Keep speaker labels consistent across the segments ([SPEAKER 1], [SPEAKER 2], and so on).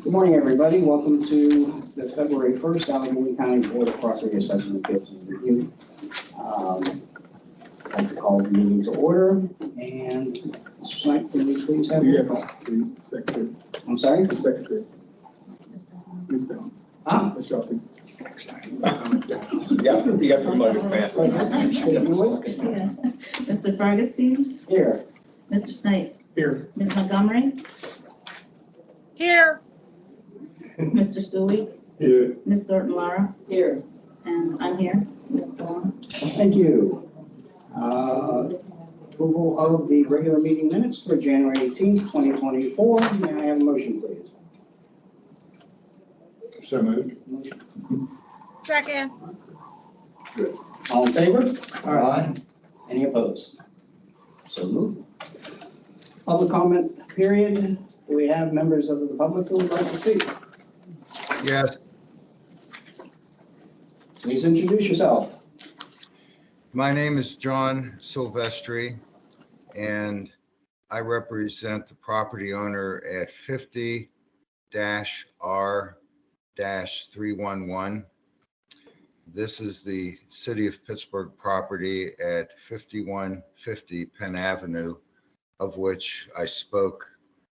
[SPEAKER 1] Good morning, everybody. Welcome to the February 1st Allegheny County Board of Property Assessment Appeals and Review. I'd like to call the meeting to order. And Mr. Snipe, can you please have
[SPEAKER 2] the secretary.
[SPEAKER 1] I'm sorry?
[SPEAKER 2] The secretary. Ms. Bell. Ms. Sharpie.
[SPEAKER 3] Yeah, you got promoted fast.
[SPEAKER 4] Mr. Ferguson.
[SPEAKER 1] Here.
[SPEAKER 4] Mr. Snipe.
[SPEAKER 2] Here.
[SPEAKER 4] Ms. Montgomery.
[SPEAKER 5] Here.
[SPEAKER 4] Mr. Suey.
[SPEAKER 2] Here.
[SPEAKER 4] Ms. Thornton Lara.
[SPEAKER 5] Here.
[SPEAKER 4] And I'm here.
[SPEAKER 1] Thank you. Approval of the regular meeting minutes for January 18th, 2024. May I have a motion, please?
[SPEAKER 2] So moved.
[SPEAKER 5] Second.
[SPEAKER 1] All in favor?
[SPEAKER 2] Aye.
[SPEAKER 1] Any opposed? So moved. Public comment period. Do we have members of the public who would like to speak?
[SPEAKER 6] Yes,
[SPEAKER 1] Please introduce yourself.
[SPEAKER 6] my name is John Silvestri, and I represent the property owner at 50-R-311. This is the City of Pittsburgh property at 5150 Penn Avenue, of which I spoke,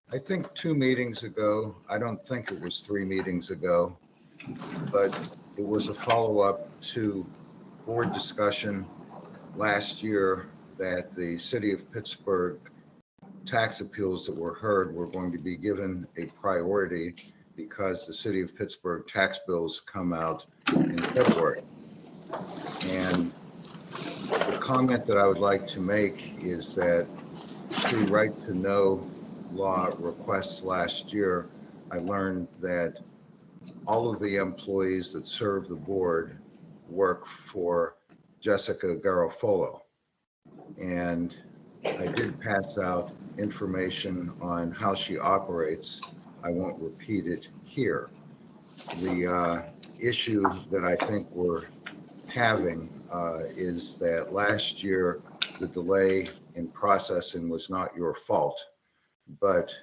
[SPEAKER 6] I think 2 meetings ago. I don't think it was 3 meetings ago, but it was a follow-up to board discussion last year that the City of Pittsburgh tax appeals that were heard were going to be given a priority because the City of Pittsburgh tax bills come out in February. And the comment that I would like to make is that through right to know law requests last year, I learned that all of the employees that serve the board work for Jessica Garofolo. And I did pass out information on how she operates. I won't repeat it here. The issue that I think we're having is that last year, the delay in processing was not your fault. But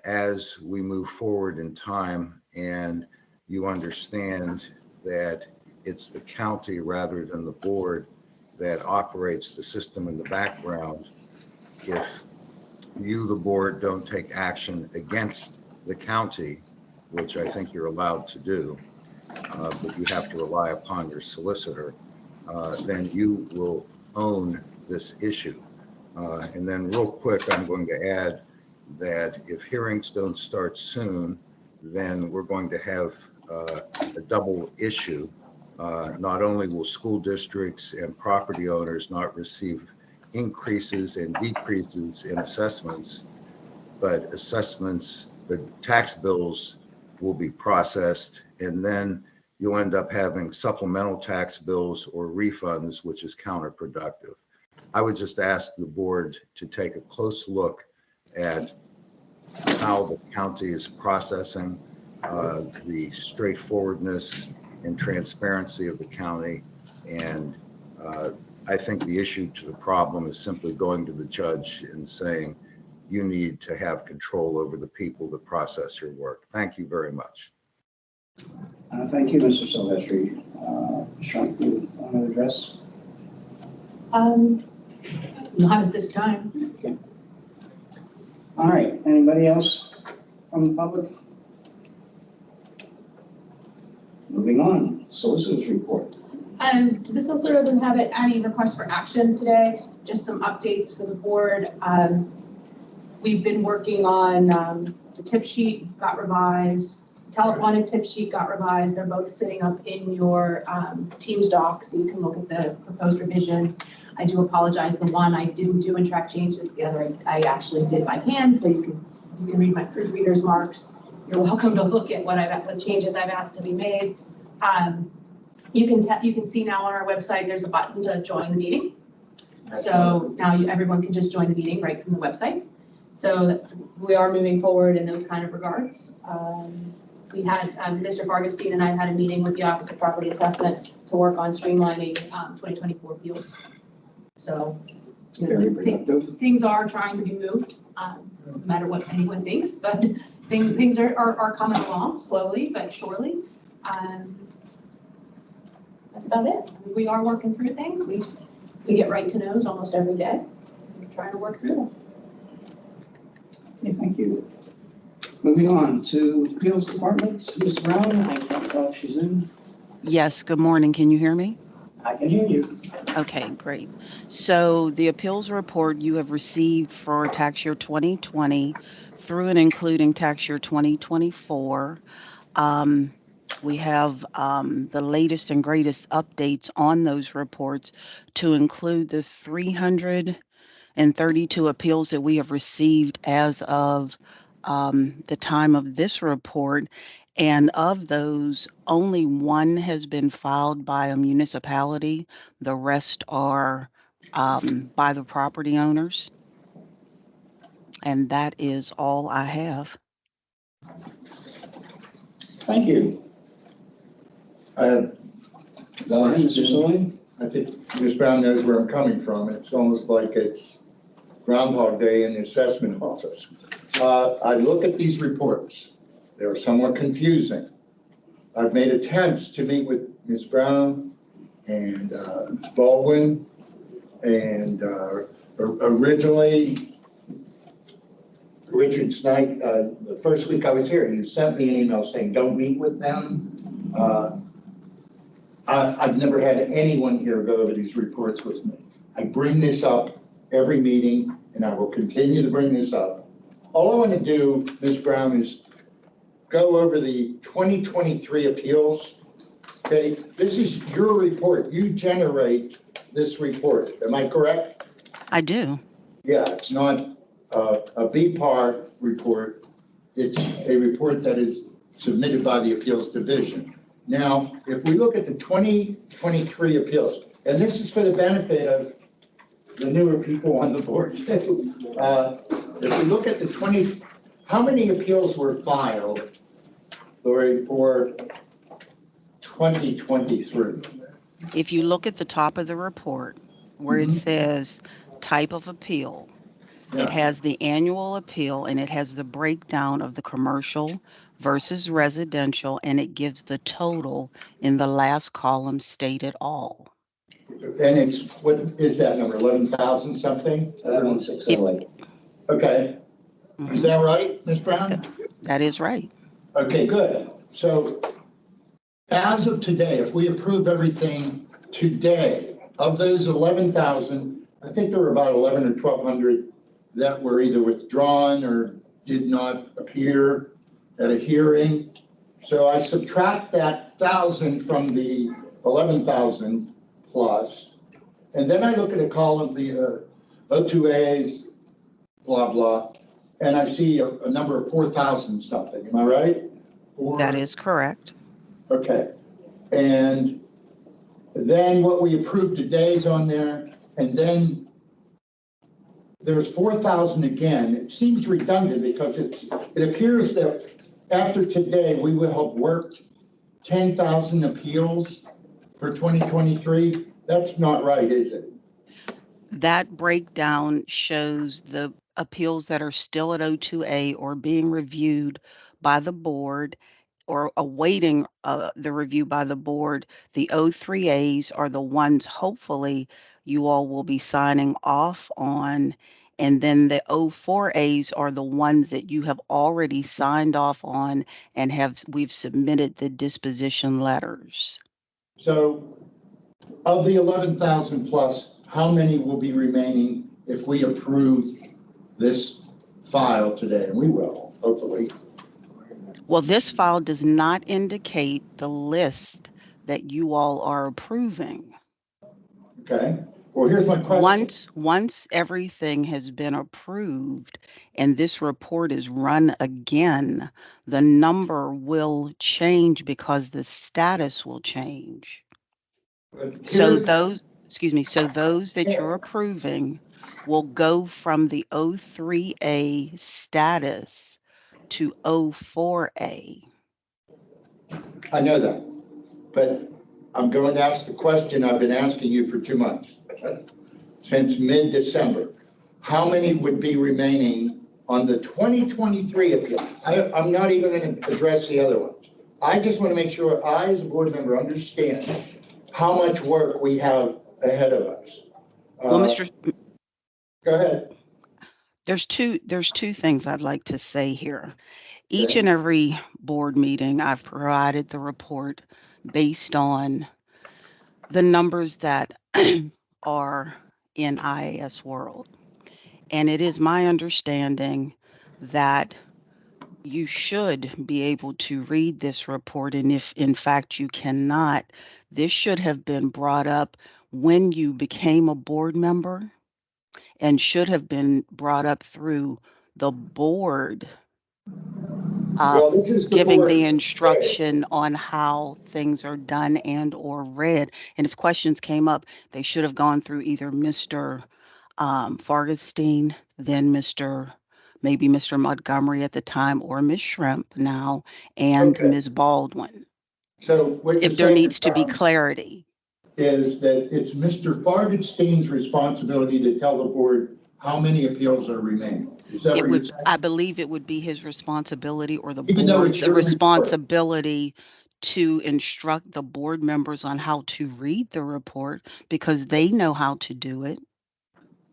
[SPEAKER 6] as we move forward in time and you understand that it's the county rather than the board that operates the system in the background, if you, the board, don't take action against the county, which I think you're allowed to do, but you have to rely upon your solicitor, then you will own this issue. And then real quick, I'm going to add that if hearings don't start soon, then we're going to have a double issue. Not only will school districts and property owners not receive increases and decreases in assessments, but tax bills will be processed, and then you'll end up having supplemental tax bills or refunds, which is counterproductive. I would just ask the board to take a close look at how the county is processing, the straightforwardness and transparency of the county. And I think the issue to the problem is simply going to the judge and saying, you need to have control over the people that process your work. Thank you very much.
[SPEAKER 1] Thank you, Mr. Silvestri. Sean, do you want to address?
[SPEAKER 5] Not at this time.
[SPEAKER 1] Okay. All right. Anybody else from the public? Moving on. Solicitor's report.
[SPEAKER 7] The solicitor doesn't have any requests for action today, just some updates for the board. We've been working on the tip sheet got revised, telephonic tip sheet got revised. They're both sitting up in your Teams doc, so you can look at the proposed revisions. I do apologize. The one I didn't do in track changes, the other I actually did by hand, so you can read my proofreader's marks. You're welcome to look at what changes I've asked to be made. You can see now on our website there's a button to join the meeting. So now everyone can just join the meeting right from the website. So we are moving forward in those kind of regards. We had Mr. Fargestein and I had a meeting with the Office of Property Assessment to work on streamlining 2024 appeals. So
[SPEAKER 1] Very productive.
[SPEAKER 7] things are trying to be moved. no matter what anyone thinks, but things are coming along slowly but surely. That's about it. We are working through things. We get right to knows almost every day. We're trying to work through them.
[SPEAKER 1] Okay, thank you. Moving on to Appeals Department, Ms. Brown, I can't tell if she's in.
[SPEAKER 3] Yes, good morning. Can you hear me?
[SPEAKER 1] I can hear you.
[SPEAKER 3] Okay, great. So the appeals report you have received for tax year 2020 through and including tax year 2024. We have the latest and greatest updates on those reports to include the 332 appeals that we have received as of the time of this report. And of those, only one has been filed by a municipality. The rest are by the property owners. And that is all I have.
[SPEAKER 1] Thank you. Go ahead, Mr. Sully.
[SPEAKER 2] I think Ms. Brown knows where I'm coming from. It's almost like it's Groundhog Day in the assessment office. I look at these reports. They're somewhat confusing. I've made attempts to meet with Ms. Brown and Baldwin, and originally, Richard Knight, the first week I was here, you sent me an email saying, don't meet with them. I've never had anyone here go over these reports with me. I bring this up every meeting, and I will continue to bring this up. All I want to do, Ms. Brown, is go over the 2023 appeals. Okay, this is your report. You generate this report. Am I correct?
[SPEAKER 3] I do.
[SPEAKER 2] Yeah, it's not a BPAAR report. It's a report that is submitted by the appeals division. Now, if we look at the 2023 appeals, and this is for the benefit of the newer people on the board. If we look at the how many appeals were filed, Lori, for 2023?
[SPEAKER 3] If you look at the top of the report where it says type of appeal,
[SPEAKER 2] Yeah.
[SPEAKER 3] it has the annual appeal and it has the breakdown of the commercial versus residential, and it gives the total in the last column stated all.
[SPEAKER 2] And it's, what is that number, 11,000 something?
[SPEAKER 1] 11,608.
[SPEAKER 2] Okay, is that right, Ms. Brown?
[SPEAKER 3] That is right.
[SPEAKER 2] Okay, good. So as of today, if we approve everything today, of those 11,000, I think there were about 11 or 1,200 that were either withdrawn or did not appear at a hearing. So I subtract that 1,000 from the 11,000 plus, and then I look at a column, the O2As, blah, blah, and I see a number of 4,000 something. Am I right?
[SPEAKER 3] That is correct.
[SPEAKER 2] Okay. And then what we approved today is on there, and then there's 4,000 again. It seems redundant because it appears that after today, we will have worked 10,000 appeals for 2023. That's not right, is it?
[SPEAKER 3] That breakdown shows the appeals that are still at O2A or being reviewed by the board or awaiting the review by the board. The O3As are the ones hopefully you all will be signing off on. And then the O4As are the ones that you have already signed off on and we've submitted the disposition letters.
[SPEAKER 2] So of the 11,000 plus, how many will be remaining if we approve this file today? And we will, hopefully.
[SPEAKER 3] Well, this file does not indicate the list that you all are approving.
[SPEAKER 2] Okay. Well, here's my question.
[SPEAKER 3] Once everything has been approved and this report is run again, the number will change because the status will change. So those that you're approving will go from the O3A status to O4A.
[SPEAKER 2] I know that, but I'm going to ask the question I've been asking you for 2 months, since mid-December. How many would be remaining on the 2023 appeal. I'm not even going to address the other ones. I just want to make sure I, as a board member, understand how much work we have ahead of us.
[SPEAKER 3] Well, Mr.
[SPEAKER 2] Go ahead.
[SPEAKER 3] There's two things I'd like to say here. Each and every board meeting, I've provided the report based on the numbers that are in IAS world. And it is my understanding that you should be able to read this report. And if in fact you cannot, this should have been brought up when you became a board member and should have been brought up through the board
[SPEAKER 2] Well, this is the
[SPEAKER 3] giving
[SPEAKER 2] board.
[SPEAKER 3] the instruction on how things are done and or read. And if questions came up, they should have gone through either Mr. Fargenstein, then maybe Mr. Montgomery at the time, or Ms. Shrimp now, and
[SPEAKER 2] Okay.
[SPEAKER 3] Ms. Baldwin,
[SPEAKER 2] So what you're
[SPEAKER 3] if there
[SPEAKER 2] saying,
[SPEAKER 3] needs to be clarity.
[SPEAKER 2] is that it's Mr. Fargenstein's responsibility to tell the board how many appeals are remaining. Is that
[SPEAKER 3] It
[SPEAKER 2] what you're
[SPEAKER 3] would,
[SPEAKER 2] saying?
[SPEAKER 3] I believe it would be his responsibility or the
[SPEAKER 2] Even though it's
[SPEAKER 3] board's
[SPEAKER 2] your report.
[SPEAKER 3] responsibility to instruct the board members on how to read the report because they know how to do it.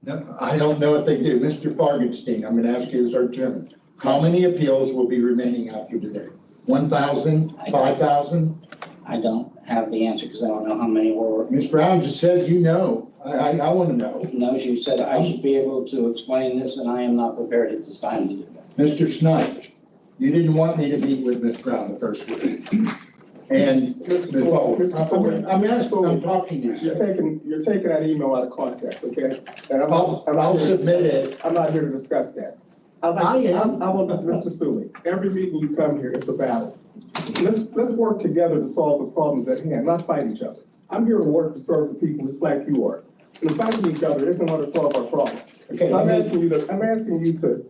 [SPEAKER 2] No, I don't know if they do. Mr. Fargenstein, I'm going to ask you as our chairman, how many appeals will be remaining after today? 1,000, 5,000?
[SPEAKER 8] I don't have the answer because I don't know how many were.
[SPEAKER 2] Ms. Brown just said you know. I want to know.
[SPEAKER 8] No, she said I should be able to explain this, and I am not prepared at this time to do that.
[SPEAKER 2] Mr. Snyder, you didn't want me to meet with Ms. Brown the first week. And Ms. Baldwin, I'm asking, I'm talking to you.
[SPEAKER 9] You're taking that email out of context, okay? And
[SPEAKER 2] I'll submit it.
[SPEAKER 9] I'm not here to discuss that. I want Mr. Sully, every meeting you come here, it's a battle. Let's work together to solve the problems at hand, not fight each other. I'm here to work to serve the people just like you are. And fighting each other isn't going to solve our problem.
[SPEAKER 2] Okay,
[SPEAKER 9] So I'm asking you to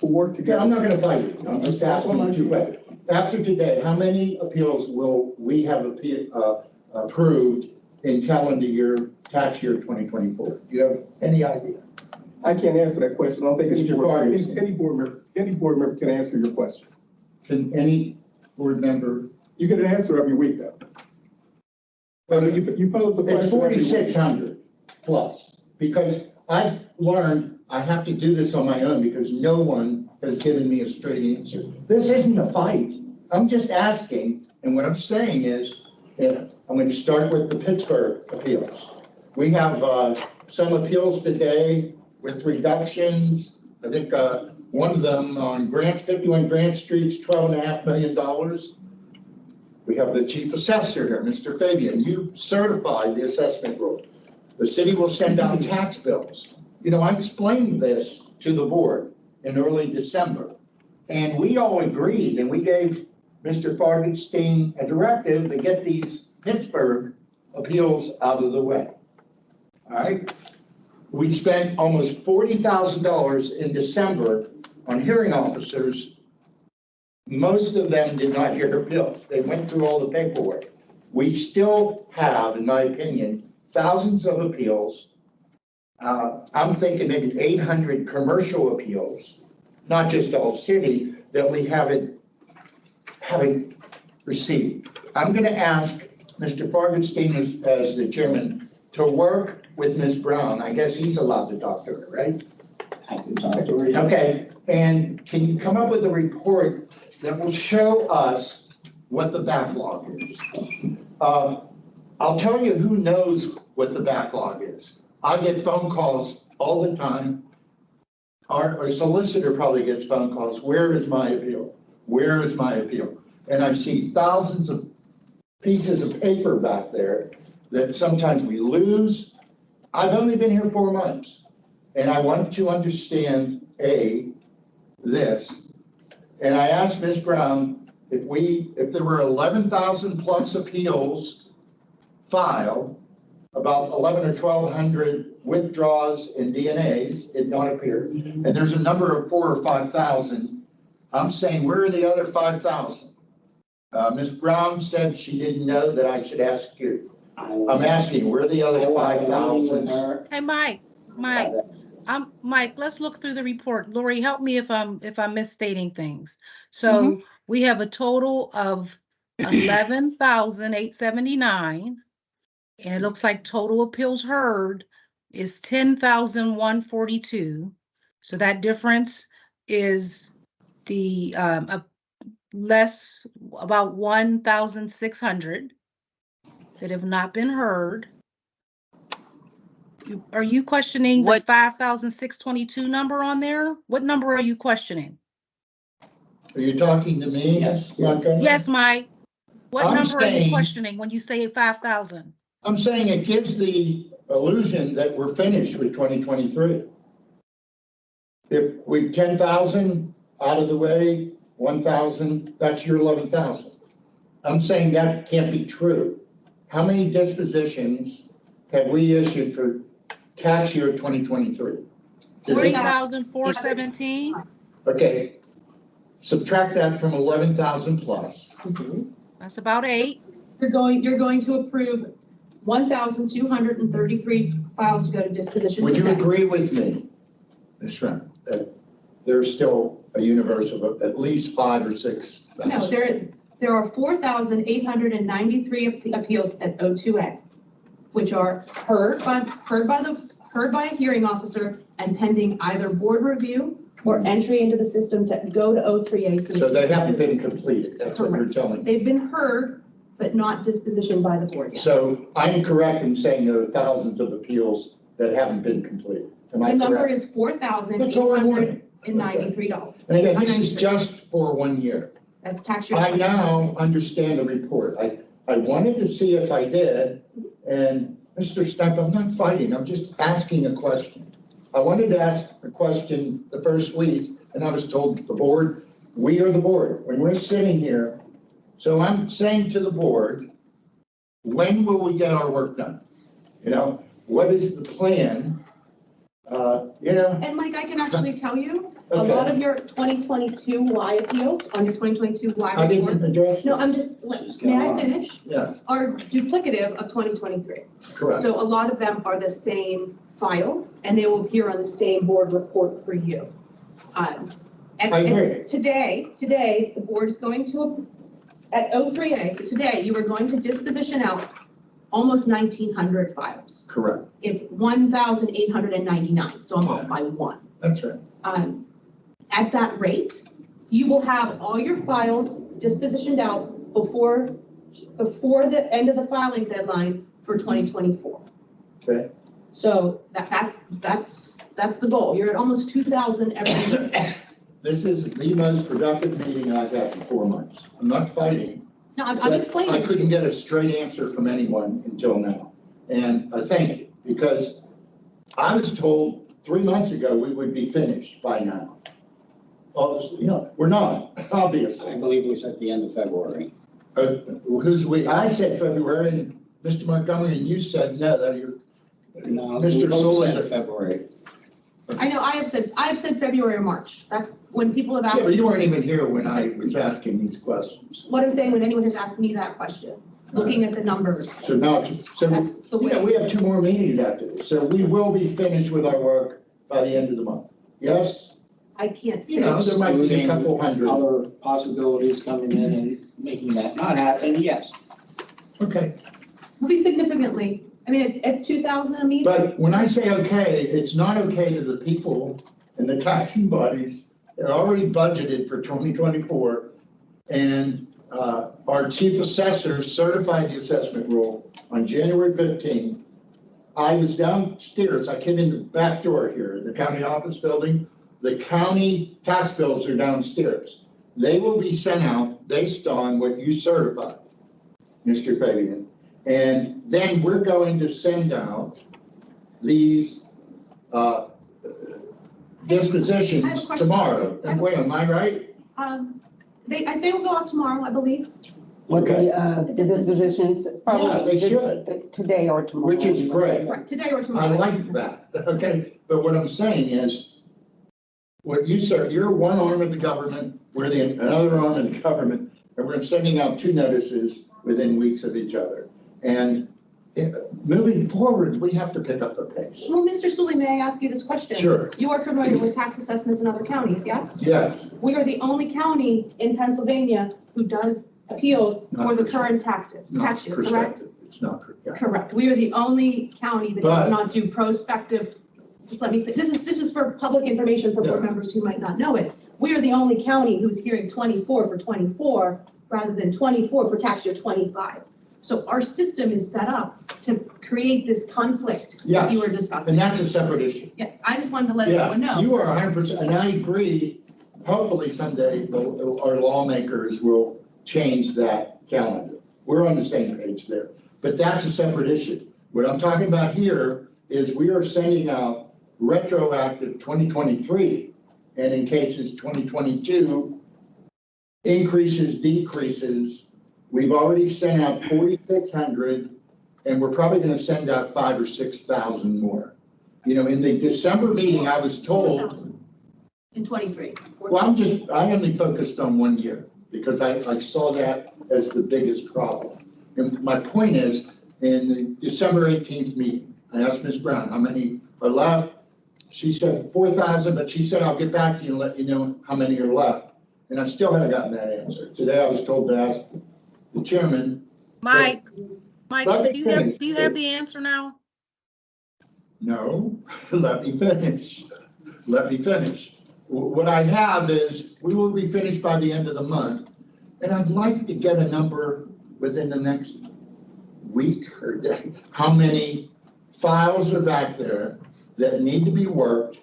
[SPEAKER 9] work
[SPEAKER 2] Okay,
[SPEAKER 9] together.
[SPEAKER 2] I'm not going to fight you. I'm just asking you two questions. After today, how many appeals will we have approved in calendar year, tax year 2024? Do you have any idea?
[SPEAKER 9] I can't answer that question. I don't think
[SPEAKER 2] Mr. Fargas.
[SPEAKER 9] any board member can answer your question.
[SPEAKER 2] Can any board member?
[SPEAKER 9] You get an answer every week, though. You pose the question.
[SPEAKER 2] It's 4,600 plus, because I've learned I have to do this on my own because no one has given me a straight answer. This isn't a fight. I'm just asking, and what I'm saying is, I'm going to start with the Pittsburgh appeals. We have some appeals today with reductions. I think one of them on 51 Grant Street's $12.5 million. We have the chief assessor here, Mr. Fabian. You certified the assessment rule. The city will send out tax bills. You know, I explained this to the board in early December, and we all agreed, and we gave Mr. Fargenstein a directive to get these Pittsburgh appeals out of the way. All right? We spent almost $40,000 in December on hearing officers. Most of them did not hear appeals. They went through all the paperwork. We still have, in my opinion, thousands of appeals. I'm thinking maybe 800 commercial appeals, not just all city, that we haven't received. I'm going to ask Mr. Fargenstein as the chairman to work with Ms. Brown. I guess he's allowed to talk to her, right?
[SPEAKER 8] I can talk to her.
[SPEAKER 2] Okay, and can you come up with a report that will show us what the backlog is? I'll tell you who knows what the backlog is. I get phone calls all the time. Our solicitor probably gets phone calls. Where is my appeal? Where is my appeal? And I see thousands of pieces of paper back there that sometimes we lose. I've only been here 4 months, and I want to understand this. And I asked Ms. Brown if there were 11,000 plus appeals filed, about 11 or 1,200 withdraws and DNAs did not appear, and there's a number of 4,000 or 5,000. I'm saying, where are the other 5,000? Ms. Brown said she didn't know, that I should ask you. I'm asking, where are the other 5,000?
[SPEAKER 5] Hey, Mike, Mike, let's look through the report. Lori, help me if I'm misstating things. So we have a total of 11,879, and it looks like total appeals heard is 10,142. So that difference is the less about 1,600 that have not been heard. Are you questioning the
[SPEAKER 3] What-
[SPEAKER 5] 5,622 number on there? What number are you questioning?
[SPEAKER 2] Are you talking to me?
[SPEAKER 8] Yes.
[SPEAKER 2] Montgomery?
[SPEAKER 5] Yes, Mike. What
[SPEAKER 2] I'm
[SPEAKER 5] number are you
[SPEAKER 2] saying-
[SPEAKER 5] questioning when you say 5,000?
[SPEAKER 2] I'm saying it gives the illusion that we're finished with 2023. If we 10,000 out of the way, 1,000, that's your 11,000. I'm saying that can't be true. How many dispositions have we issued for tax year 2023? Is it-
[SPEAKER 5] 40,417?
[SPEAKER 2] Okay, subtract that from 11,000 plus.
[SPEAKER 5] That's about 8.
[SPEAKER 7] You're going to approve 1,233 files to go to disposition
[SPEAKER 2] Would you
[SPEAKER 7] today.
[SPEAKER 2] agree with me, Ms. Schramm, that there's still a universe of at least 5 or 6?
[SPEAKER 7] No, there are 4,893 appeals at O2A, which are heard by a hearing officer and pending either board review or entry into the system to go to O3A.
[SPEAKER 2] So they haven't been completed, that's what you're telling me.
[SPEAKER 7] They've been heard, but not dispositioned by the board yet.
[SPEAKER 2] So I'm correct in saying there are thousands of appeals that haven't been completed. Am I
[SPEAKER 7] The number
[SPEAKER 2] correct?
[SPEAKER 7] is
[SPEAKER 2] That's all I wanted.
[SPEAKER 7] $4,893.
[SPEAKER 2] And again, this is just for 1 year.
[SPEAKER 7] That's tax year.
[SPEAKER 2] I now understand the report. I wanted to see if I did, and Mr. Stump, I'm not fighting, I'm just asking a question. I wanted to ask a question the first week, and I was told the board, we are the board, when we're sitting here. So I'm saying to the board, when will we get our work done? You know, what is the plan?
[SPEAKER 7] And Mike, I can actually tell you, a
[SPEAKER 2] Okay.
[SPEAKER 7] lot of your 2022 Y appeals on your 2022 Y
[SPEAKER 2] I didn't
[SPEAKER 7] report.
[SPEAKER 2] address.
[SPEAKER 7] No, I'm may I finish?
[SPEAKER 2] Yeah,
[SPEAKER 7] Are duplicative of 2023.
[SPEAKER 2] correct.
[SPEAKER 7] So a lot of them are the same file and they will appear on the same board report for you. And
[SPEAKER 2] I agree.
[SPEAKER 7] today, the board is going to, at O3A, so today you are going to disposition out almost 1,900 files.
[SPEAKER 2] Correct,
[SPEAKER 7] It's 1,899, so I'm off by 1.
[SPEAKER 2] that's right.
[SPEAKER 7] At that rate, you will have all your files dispositioned out before the end of the filing deadline for 2024.
[SPEAKER 2] Okay.
[SPEAKER 7] So that's the goal. You're at almost 2,000 every year.
[SPEAKER 2] This is the most productive meeting I've had in 4 months. I'm not fighting.
[SPEAKER 7] No, I'm
[SPEAKER 2] but
[SPEAKER 7] explaining.
[SPEAKER 2] I couldn't get a straight answer from anyone until now. And I thank you, because I was told 3 months ago we would be finished by now. Obviously, you know, we're not, obviously.
[SPEAKER 8] I believe we said the end of February.
[SPEAKER 2] Who's we? I said February, and Mr. Montgomery, and you said no, that you're,
[SPEAKER 8] No, we
[SPEAKER 2] Mr.
[SPEAKER 8] both said
[SPEAKER 2] Soley.
[SPEAKER 8] February.
[SPEAKER 7] I know, I have said February or March. That's when people have
[SPEAKER 2] Yeah,
[SPEAKER 7] asked
[SPEAKER 2] but you
[SPEAKER 7] me.
[SPEAKER 2] weren't even here when I was asking these questions.
[SPEAKER 7] What I'm saying, when anyone has asked me that question, looking at the numbers,
[SPEAKER 2] So now, so,
[SPEAKER 7] that's the
[SPEAKER 2] yeah,
[SPEAKER 7] way.
[SPEAKER 2] we have 2 more meetings after this, so we will be finished with our work by the end of the month. Yes?
[SPEAKER 7] I can't
[SPEAKER 2] You know,
[SPEAKER 7] say.
[SPEAKER 2] there might be a couple hundred.
[SPEAKER 8] Other possibilities coming in and making that not happen, yes.
[SPEAKER 2] Okay,
[SPEAKER 7] Will be significantly, I mean, at 2,000 a meeting.
[SPEAKER 2] but when I say okay, it's not okay to the people and the taxing bodies. They're already budgeted for 2024. And our chief assessor certified the assessment rule on January 15th. I was downstairs, I came in the back door here, the county office building. The county tax bills are downstairs. They will be sent out based on what you certified, Mr. Fabian. And then we're going to send out these dispositions tomorrow. And wait, am I right?
[SPEAKER 7] They will go out tomorrow, I believe.
[SPEAKER 10] What
[SPEAKER 2] Okay.
[SPEAKER 10] the dispositions, probably.
[SPEAKER 2] Yeah, they should.
[SPEAKER 10] Today or tomorrow.
[SPEAKER 2] Which is great.
[SPEAKER 7] Right, today or
[SPEAKER 2] I
[SPEAKER 7] tomorrow.
[SPEAKER 2] like that, okay? But what I'm saying is, what you said, you're one arm of the government, we're the another arm of the government, and we're sending out 2 notices within weeks of each other. And moving forward, we have to pick up the pace.
[SPEAKER 7] Well, Mr. Sully, may I ask you this question?
[SPEAKER 2] Sure,
[SPEAKER 7] You are familiar with tax assessments in other counties, yes?
[SPEAKER 2] yes.
[SPEAKER 7] We are the only county in Pennsylvania who does appeals
[SPEAKER 2] Not
[SPEAKER 7] for the
[SPEAKER 2] perspective.
[SPEAKER 7] current
[SPEAKER 2] Not
[SPEAKER 7] tax year, correct?
[SPEAKER 2] perspective. It's not, yeah.
[SPEAKER 7] Correct. We are the only county that
[SPEAKER 2] But-
[SPEAKER 7] does not do prospective. Just let me, this is for public information for board
[SPEAKER 2] Yeah.
[SPEAKER 7] members who might not know it. We are the only county who's hearing 24 for 24 rather than 24 for tax year 25. So our system is set up to create this conflict that
[SPEAKER 2] Yes,
[SPEAKER 7] you were discussing.
[SPEAKER 2] And that's a separate issue.
[SPEAKER 7] Yes, I just wanted to let
[SPEAKER 2] Yeah,
[SPEAKER 7] everyone know.
[SPEAKER 2] you are 100%, and I agree. Hopefully someday our lawmakers will change that calendar. We're on the same page there, but that's a separate issue. What I'm talking about here is we are sending out retroactive 2023, and in cases 2022, increases, decreases. We've already sent out 4,600, and we're probably gonna send out 5,000 or 6,000 more. You know, in the December meeting, I was told,
[SPEAKER 7] 4,000 in 23.
[SPEAKER 2] well, I only focused on 1 year because I saw that as the biggest problem. And my point is, in the December 18th meeting, I asked Ms. Brown, how many are left? She said 4,000, but she said, I'll get back to you and let you know how many are left. And I still haven't gotten that answer. Today I was told to ask the chairman.
[SPEAKER 5] Mike,
[SPEAKER 2] Let me
[SPEAKER 5] do
[SPEAKER 2] finish.
[SPEAKER 5] you have the answer now?
[SPEAKER 2] No, let me finish. Let me finish. What I have is, we will be finished by the end of the month. And I'd like to get a number within the next week or day. How many files are back there that need to be worked,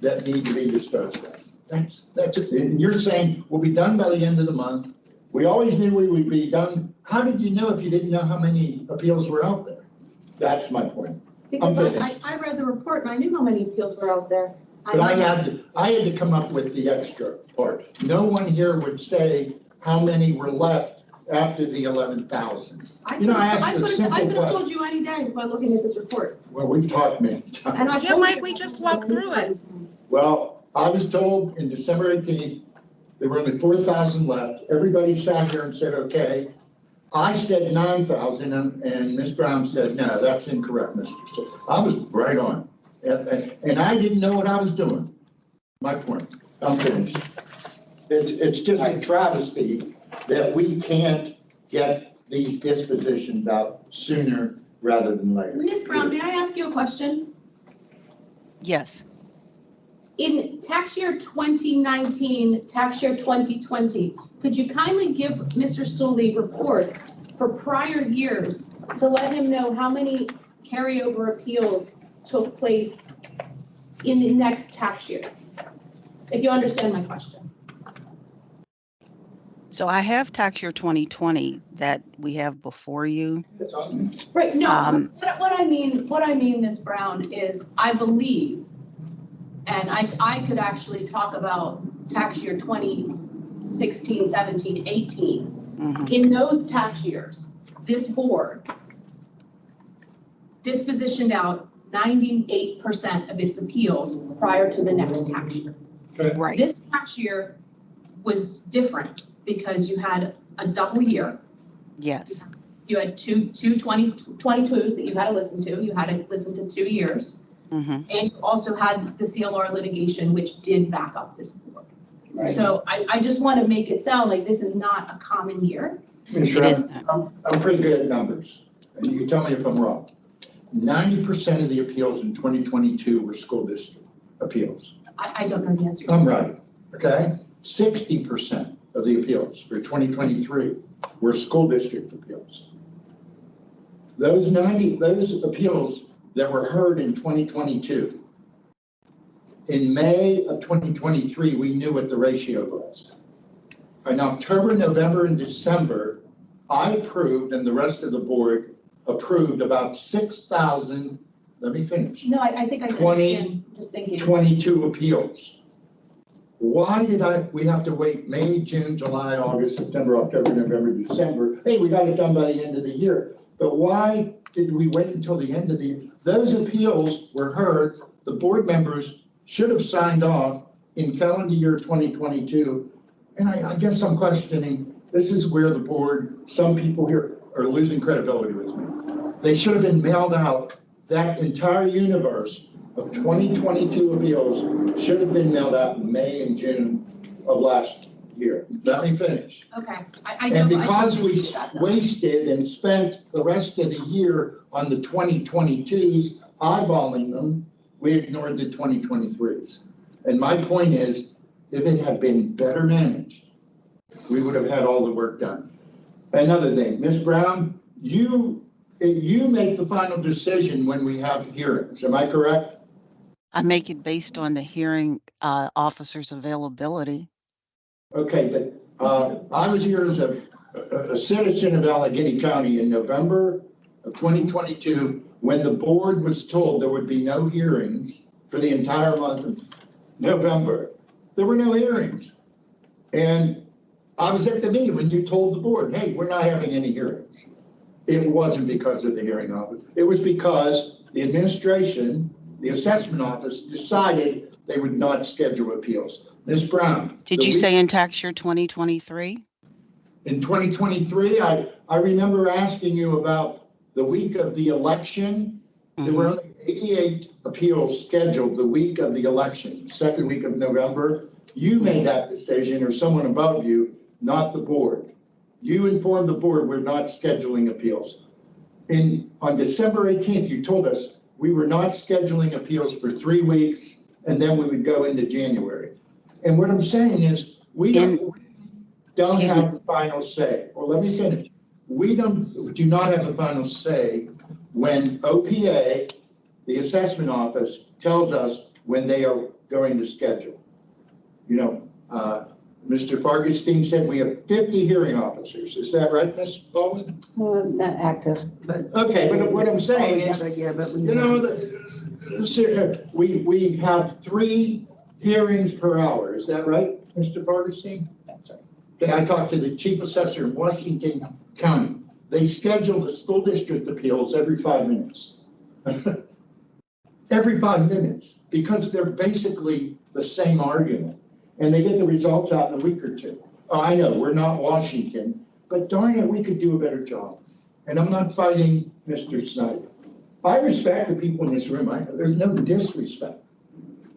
[SPEAKER 2] that need to be disposed of? That's it. And you're saying we'll be done by the end of the month. We always knew we would be done. How did you know if you didn't know how many appeals were out there? That's my point.
[SPEAKER 7] Because
[SPEAKER 2] finished.
[SPEAKER 7] I read the report and I knew how many appeals were out there.
[SPEAKER 2] But I had to come up with the extra part. No one here would say how many were left after the 11,000. You know, I asked a simple
[SPEAKER 7] I could have
[SPEAKER 2] question.
[SPEAKER 7] told you any day by looking at this report.
[SPEAKER 2] Well, we've talked many
[SPEAKER 7] And I
[SPEAKER 2] times.
[SPEAKER 5] Yeah,
[SPEAKER 7] told
[SPEAKER 5] Mike,
[SPEAKER 7] you-
[SPEAKER 5] we just walked through it.
[SPEAKER 2] Well, I was told in December 18th, there were only 4,000 left. Everybody sat here and said, okay. I said 9,000 and Ms. Brown said, no, that's incorrect, Mr. So I was right on. And I didn't know what I was doing. My point. I'm finished. It's just a travesty that we can't get these dispositions out sooner rather than later.
[SPEAKER 7] Ms. Brown, may I ask you a question?
[SPEAKER 3] Yes.
[SPEAKER 7] In tax year 2019, tax year 2020, could you kindly give Mr. Sully reports for prior years to let him know how many carryover appeals took place in the next tax year? If you understand my question.
[SPEAKER 3] So I have tax year 2020 that we have before you.
[SPEAKER 7] Right, no,
[SPEAKER 3] Um,
[SPEAKER 7] what I mean, Ms. Brown, is I believe, and I could actually talk about tax year 2016, 17, 18.
[SPEAKER 3] Mhm.
[SPEAKER 7] In those tax years, this board dispositioned out 98% of its appeals prior to the next tax year.
[SPEAKER 3] Right.
[SPEAKER 7] This tax year was different because you had a double year.
[SPEAKER 3] Yes.
[SPEAKER 7] You had two 2022s that you had to listen to. You had to listen to 2 years.
[SPEAKER 3] Mhm.
[SPEAKER 7] And you also had the CLR litigation, which did back up this board.
[SPEAKER 8] Right.
[SPEAKER 7] So I just want to make it sound like this is not a common year.
[SPEAKER 2] Ms.
[SPEAKER 3] It is
[SPEAKER 2] Brown, I'm pretty good at numbers, and you can tell me if I'm wrong. 90% of the appeals in 2022 were school district appeals.
[SPEAKER 7] I don't know the answer.
[SPEAKER 2] I'm right, okay? 60% of the appeals for 2023 were school district appeals. Those appeals that were heard in 2022, in May of 2023, we knew what the ratio was. In October, November, and December, I approved, and the rest of the board approved about 6,000, let me finish,
[SPEAKER 7] No, I think I
[SPEAKER 2] 20,
[SPEAKER 7] understand, just thinking.
[SPEAKER 2] 22 appeals. Why did we have to wait May, June, July, August, September, October, November, December? Hey, we got it done by the end of the year. But why did we wait until the end of the year? Those appeals were heard, the board members should have signed off in calendar year 2022. And I guess I'm questioning, this is where the board, some people here are losing credibility with me. They should have been mailed out. That entire universe of 2022 appeals should have been mailed out in May and June of last year. Let me finish.
[SPEAKER 7] Okay.
[SPEAKER 2] And because we wasted and spent the rest of the year on the 2022s, eyeballing them, we ignored the 2023s. And my point is, if it had been better managed, we would have had all the work done. Another thing, Ms. Brown, you make the final decision when we have hearings. Am I correct?
[SPEAKER 3] I make it based on the hearing officer's availability.
[SPEAKER 2] Okay, but I was here as a citizen of Allegheny County in November of 2022, when the board was told there would be no hearings for the entire month of November. There were no hearings. And I was at the meeting when you told the board, hey, we're not having any hearings. It wasn't because of the hearing office. It was because the administration, the assessment office, decided they would not schedule appeals. Ms. Brown.
[SPEAKER 3] Did you say in tax year 2023?
[SPEAKER 2] In 2023, I remember asking you about the week of the election. There were only 88 appeals scheduled the week of the election, second week of November. You made that decision, or someone above you, not the board. You informed the board we're not scheduling appeals. On December 18th, you told us we were not scheduling appeals for 3 weeks, and then we would go into January. And what I'm saying is, we don't have the final say. Well, let me finish. We do not have the final say when OPA, the assessment office, tells us when they are going to schedule. You know, Mr. Fargenstein said we have 50 hearing officers. Is that right, Ms. Baldwin?
[SPEAKER 10] Not active, but.
[SPEAKER 2] Okay, but what I'm saying is, you know, we have 3 hearings per hour. Is that right, Mr. Fargenstein?
[SPEAKER 8] That's right.
[SPEAKER 2] Okay, I talked to the chief assessor in Washington County. They schedule the school district appeals every 5 minutes. Every 5 minutes, because they're basically the same argument. And they get the results out in a week or 2. Oh, I know, we're not Washington, but darn it, we could do a better job. And I'm not fighting Mr. Snyder. I respect the people in this room. There's no disrespect.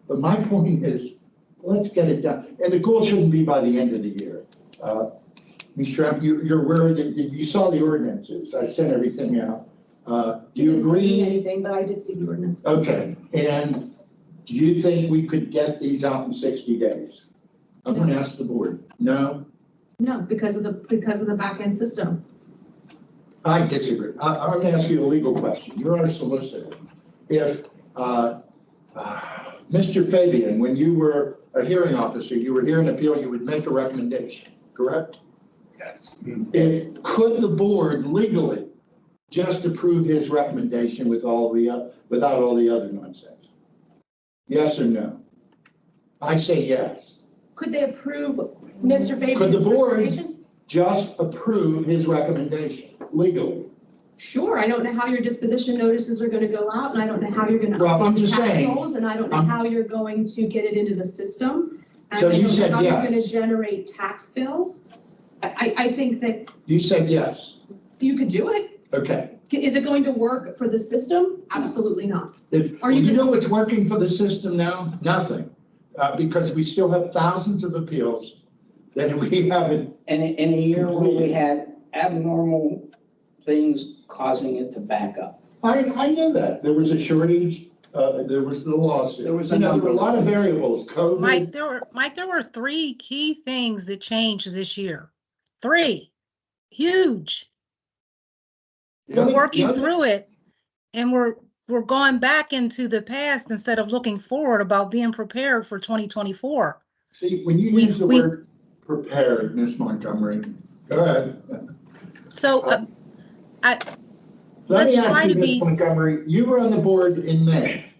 [SPEAKER 2] But my point is, let's get it done. And the goal shouldn't be by the end of the year. Ms. Trump, you're aware that you saw the ordinances. I sent everything out. Do you agree?
[SPEAKER 7] Anything, but I did see the ordinance.
[SPEAKER 2] Okay, and do you think we could get these out in 60 days? I'm going to ask the board. No?
[SPEAKER 7] No, because of the back end system.
[SPEAKER 2] I disagree. I'm going to ask you a legal question. You're our solicitor. If Mr. Fabian, when you were a hearing officer, you were hearing an appeal, you would make a recommendation, correct?
[SPEAKER 6] Yes.
[SPEAKER 2] Could the board legally just approve his recommendation without all the other nonsense? Yes or no? I say yes.
[SPEAKER 7] Could they approve Mr. Fabian's
[SPEAKER 2] Could the board
[SPEAKER 7] recommendation?
[SPEAKER 2] just approve his recommendation legally?
[SPEAKER 7] Sure, I don't know how your disposition notices are gonna go out, and I don't know how you're gonna
[SPEAKER 2] Well, I'm
[SPEAKER 7] update the
[SPEAKER 2] just
[SPEAKER 7] tax
[SPEAKER 2] saying,
[SPEAKER 7] rolls, and I don't know how you're going to get it into the system. And
[SPEAKER 2] So
[SPEAKER 7] I
[SPEAKER 2] you
[SPEAKER 7] don't know
[SPEAKER 2] said
[SPEAKER 7] how you're
[SPEAKER 2] yes.
[SPEAKER 7] gonna generate tax bills. I think that
[SPEAKER 2] You said yes.
[SPEAKER 7] you could do it.
[SPEAKER 2] Okay.
[SPEAKER 7] Is it going to work for the system? Absolutely not. Are you
[SPEAKER 2] You
[SPEAKER 7] gonna-
[SPEAKER 2] know what's working for the system now? Nothing. Because we still have thousands of appeals that we haven't.
[SPEAKER 8] And in a year where we had abnormal things causing it to back up.
[SPEAKER 2] I know that. There was a shortage, there was the lawsuit.
[SPEAKER 8] There was
[SPEAKER 2] You know, there were a lot of variables,
[SPEAKER 5] Mike,
[SPEAKER 2] COVID.
[SPEAKER 5] there were 3 key things that changed this year. 3, huge. We're working through it, and we're going back into the past instead of looking forward about being prepared for 2024.
[SPEAKER 2] See, when you use the word prepared, Ms. Montgomery, go ahead.
[SPEAKER 5] So
[SPEAKER 2] Let
[SPEAKER 5] let's
[SPEAKER 2] me ask
[SPEAKER 5] try
[SPEAKER 2] you,
[SPEAKER 5] to
[SPEAKER 2] Ms.
[SPEAKER 5] be,
[SPEAKER 2] Montgomery, you were on the board in May.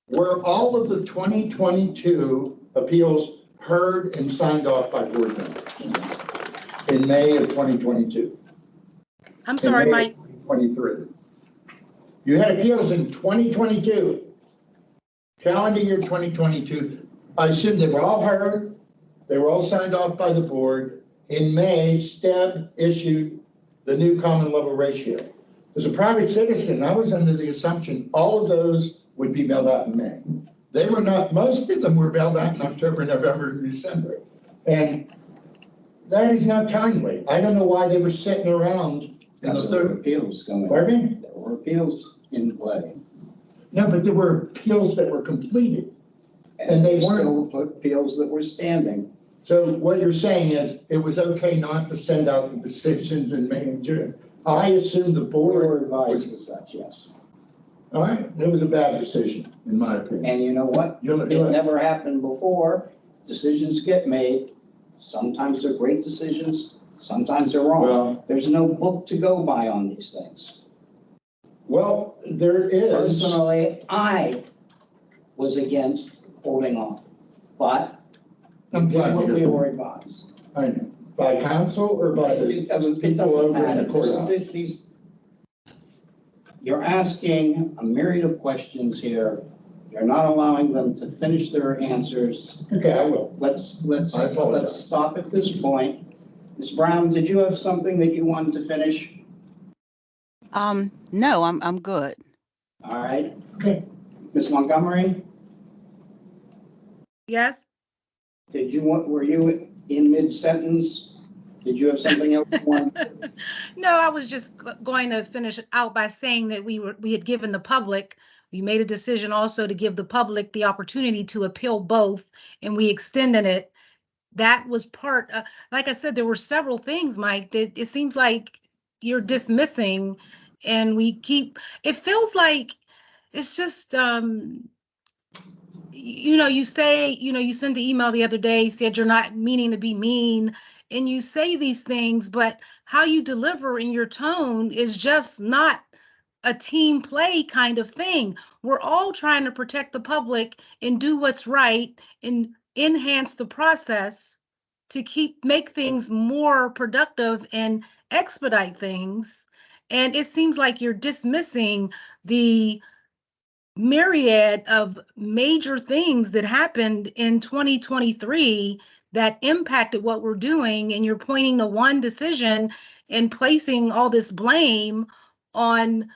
[SPEAKER 2] Were all of the 2022 appeals heard and signed off by board members in May of 2022?
[SPEAKER 5] I'm sorry,
[SPEAKER 2] In May
[SPEAKER 5] Mike.
[SPEAKER 2] of 2023. You had appeals in 2022, calendar year 2022. I assume they were all heard, they were all signed off by the board. In May, STEB issued the new common level ratio. As a private citizen, I was under the assumption all of those would be mailed out in May. They were not, most of them were mailed out in October, November, and December. And that is not timely. I don't know why they were sitting around in the
[SPEAKER 8] Because there were
[SPEAKER 2] third.
[SPEAKER 8] appeals going.
[SPEAKER 2] Pardon me?
[SPEAKER 8] There were appeals in play.
[SPEAKER 2] No, but there were appeals that were completed. And they
[SPEAKER 8] there were
[SPEAKER 2] weren't.
[SPEAKER 8] still appeals that were standing.
[SPEAKER 2] So what you're saying is it was okay not to send out the decisions in May and June. I assumed the
[SPEAKER 8] We
[SPEAKER 2] board
[SPEAKER 8] were advised
[SPEAKER 2] was,
[SPEAKER 8] as such, yes.
[SPEAKER 2] all right, it was a bad decision, in my opinion.
[SPEAKER 8] And you know what? It never happened before. Decisions get made. Sometimes they're great decisions, sometimes they're wrong.
[SPEAKER 2] Well,
[SPEAKER 8] There's no book to go by on these things.
[SPEAKER 2] well, there is.
[SPEAKER 8] Personally, I was against holding off, but
[SPEAKER 2] I'm glad
[SPEAKER 8] what
[SPEAKER 2] you
[SPEAKER 8] we
[SPEAKER 2] did.
[SPEAKER 8] were advised.
[SPEAKER 2] I know. By council or by the
[SPEAKER 8] It doesn't
[SPEAKER 2] people over in
[SPEAKER 8] matter.
[SPEAKER 2] the courthouse?
[SPEAKER 8] You're asking a myriad of questions here. You're not allowing them to finish their answers.
[SPEAKER 2] Okay, I will.
[SPEAKER 8] Let's
[SPEAKER 2] I apologize.
[SPEAKER 8] let's stop at this point. Ms. Brown, did you have something that you wanted to finish?
[SPEAKER 3] No, I'm good.
[SPEAKER 8] All right.
[SPEAKER 2] Okay.
[SPEAKER 8] Ms. Montgomery,
[SPEAKER 5] Yes?
[SPEAKER 8] were you in mid-sentence? Did you have something else you wanted?
[SPEAKER 5] No, I was just going to finish out by saying that we had given the public, we made a decision also to give the public the opportunity to appeal both, and we extended it. That was part, like I said, there were several things, Mike, that it seems like you're dismissing, and it feels like it's just, you say, you sent the email the other day, said you're not meaning to be mean, and you say these things, but how you deliver in your tone is just not a team play kind of thing. We're all trying to protect the public and do what's right and enhance the process to make things more productive and expedite things. And it seems like you're dismissing the myriad of major things that happened in 2023 that impacted what we're doing, and you're pointing to one decision and placing all this blame on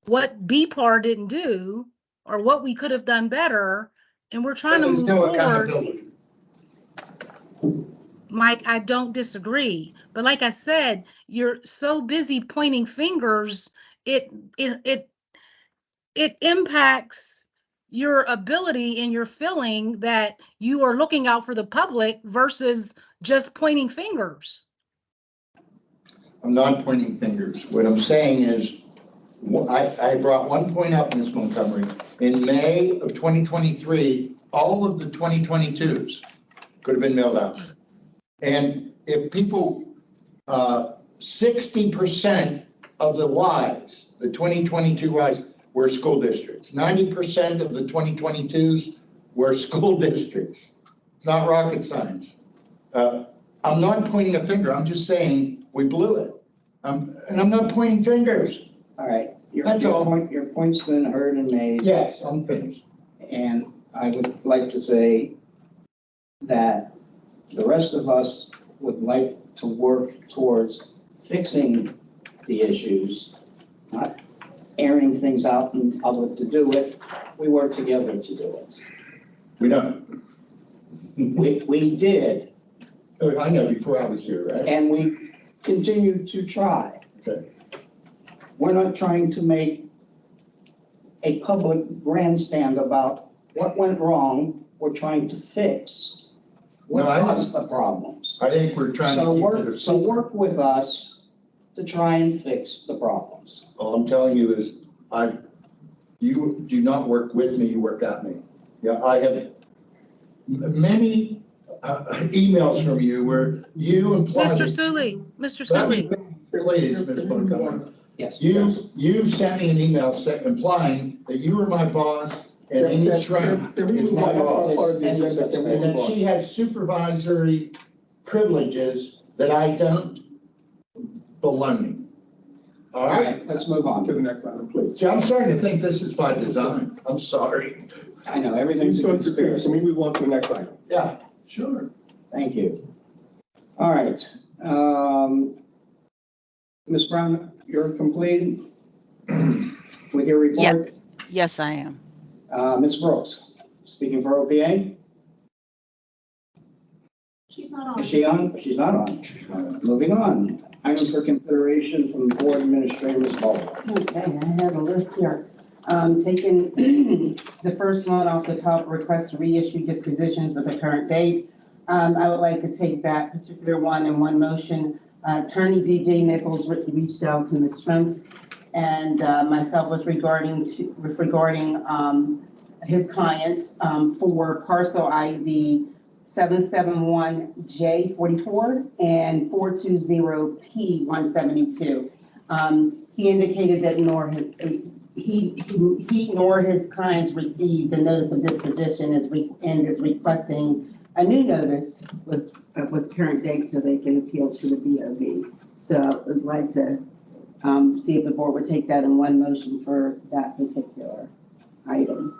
[SPEAKER 5] what BPAAR didn't do or what we could have done better, and we're trying to
[SPEAKER 2] There's
[SPEAKER 5] move
[SPEAKER 2] no
[SPEAKER 5] forward.
[SPEAKER 2] accountability.
[SPEAKER 5] Mike, I don't disagree, but like I said, you're so busy pointing fingers, it impacts your ability and your feeling that you are looking out for the public versus just pointing fingers.
[SPEAKER 2] I'm not pointing fingers. What I'm saying is, I brought one point up, Ms. Montgomery. In May of 2023, all of the 2022s could have been mailed out. And if people, 60% of the Ys, the 2022 Ys, were school districts. 90% of the 2022s were school districts. It's not rocket science. I'm not pointing a finger. I'm just saying we blew it. And I'm not pointing fingers.
[SPEAKER 8] All right.
[SPEAKER 2] That's all.
[SPEAKER 8] Your point's been heard and made.
[SPEAKER 2] Yes, I'm finished.
[SPEAKER 8] And I would like to say that the rest of us would like to work towards fixing the issues, not airing things out in public to do it. We work together to do it.
[SPEAKER 2] We don't.
[SPEAKER 8] We did,
[SPEAKER 2] I know, before I was here, right?
[SPEAKER 8] and we continue to try.
[SPEAKER 2] Okay.
[SPEAKER 8] We're not trying to make a public grandstand about what went wrong. We're trying to fix what
[SPEAKER 2] No, I
[SPEAKER 8] caused the problems.
[SPEAKER 2] I think we're trying to
[SPEAKER 8] So
[SPEAKER 2] keep it a
[SPEAKER 8] work with us to try and fix the problems.
[SPEAKER 2] All I'm telling you is, you do not work with me, you work at me. Yeah, I have many emails from you where you imply.
[SPEAKER 5] Mr. Sully, Mr.
[SPEAKER 2] Let me
[SPEAKER 5] Sully.
[SPEAKER 2] finish, please, Ms. Montgomery.
[SPEAKER 8] Yes.
[SPEAKER 2] You sent me an email implying that you were my boss and Amy Shrimp is my boss. And that she has supervisory privileges that I don't. Baloney. All
[SPEAKER 8] All
[SPEAKER 2] right?
[SPEAKER 8] right, let's move on.
[SPEAKER 9] To the next item, please.
[SPEAKER 2] See, I'm starting to think this is by design. I'm sorry.
[SPEAKER 8] I know, everything's a
[SPEAKER 9] Can
[SPEAKER 8] conspiracy.
[SPEAKER 9] we move on to the next item?
[SPEAKER 2] Yeah, sure.
[SPEAKER 8] Thank you. All right. Ms. Brown, you're complete?
[SPEAKER 1] with your report?
[SPEAKER 3] Yes, I am.
[SPEAKER 1] Ms. Brooks, speaking for OPA?
[SPEAKER 7] She's not on.
[SPEAKER 1] Is she on? She's not on. Moving on. Items for consideration from Board Administrator Ms. Baldwin.
[SPEAKER 10] Okay, I have a list here. Taking the first one off the top, request to reissue dispositions with the current date. I would like to take that particular one in one motion. Attorney DJ Nichols reached out to Ms. Strength and myself was regarding his clients for parcel ID 771J44 and 420P172. He indicated that he nor his clients received the notice of disposition and is requesting a new notice with current date so they can appeal to the BOV. So I'd like to see if the board would take that in one motion for that particular item.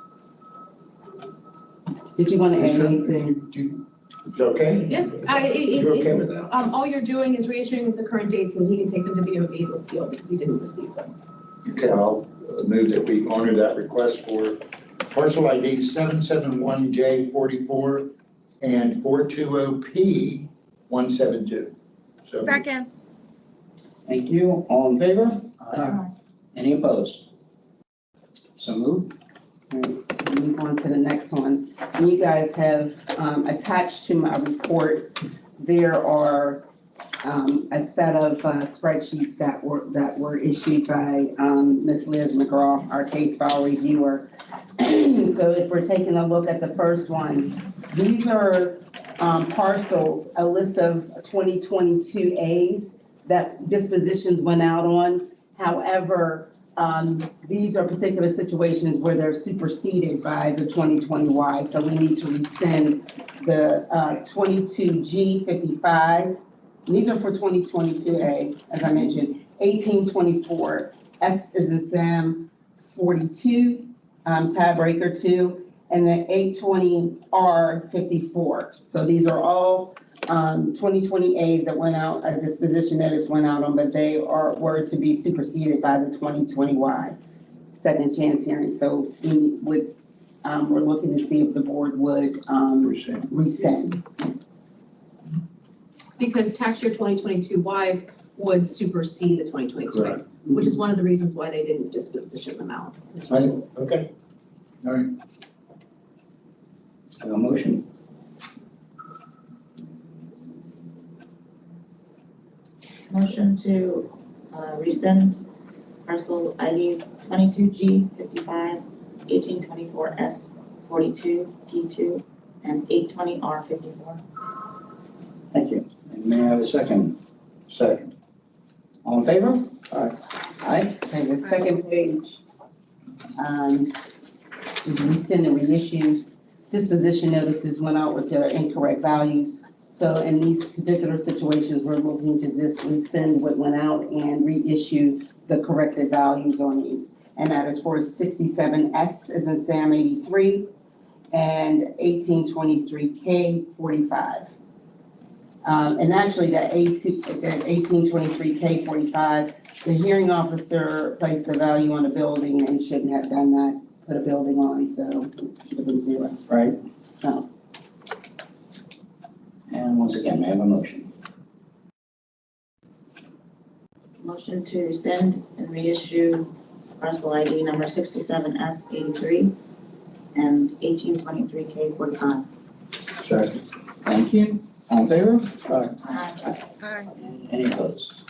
[SPEAKER 10] Did you want to add anything?
[SPEAKER 2] Is it okay?
[SPEAKER 7] Yeah,
[SPEAKER 2] You okay with that?
[SPEAKER 7] all you're doing is reissuing with the current dates and he can take them to BOV to appeal because he didn't receive them.
[SPEAKER 2] Okay, I'll move that we honor that request for parcel ID 771J44 and 420P172. So
[SPEAKER 5] Second.
[SPEAKER 1] Thank you. All in favor?
[SPEAKER 2] Aye.
[SPEAKER 1] Any opposed? So moved.
[SPEAKER 10] Move on to the next one. And you guys have attached to my report, there are a set of spreadsheets that were issued by Ms. Liz McGraw, our case file reviewer. So if we're taking a look at the first one, these are parcels, a list of 2022 As that dispositions went out on. However, these are particular situations where they're superseded by the 2020 Y. So we need to rescind the 22G55. These are for 2022A, as I mentioned, 1824, S is in Sam, 42, tiebreaker 2, and the 820R 54. So these are all 2020 As that went out, a disposition notice went out on, but they were to be superseded by the 2020 Y, second chance hearing. So we're looking to see if the board would rescind.
[SPEAKER 7] Because tax year 2022 Ys would supersede the 2022 As, which is one of the reasons why they didn't disposition them out.
[SPEAKER 2] Okay. All right.
[SPEAKER 1] Have a motion?
[SPEAKER 4] Motion to rescind parcel IDs 22G55, 1824S 42 T2, and 820R 54.
[SPEAKER 1] Thank you. And may I have a second?
[SPEAKER 2] Second.
[SPEAKER 1] All in favor?
[SPEAKER 10] Aye. Okay, the second page is rescind and reissues. Disposition notices went out with their incorrect values. So in these particular situations, we're looking to just rescind what went out and reissue the corrected values on these. And that is for 67S as in Sam 83 and 1823K 45. And actually that 1823K 45, the hearing officer placed the value on a building and shouldn't have done that, put a building on, so it should have been 0.
[SPEAKER 1] Right.
[SPEAKER 10] So.
[SPEAKER 1] And once again, may I have a motion?
[SPEAKER 4] Motion to rescind and reissue parcel ID number 67S83 and 1823K45.
[SPEAKER 2] Second.
[SPEAKER 1] Thank you. All in favor?
[SPEAKER 5] Aye.
[SPEAKER 1] Any opposed?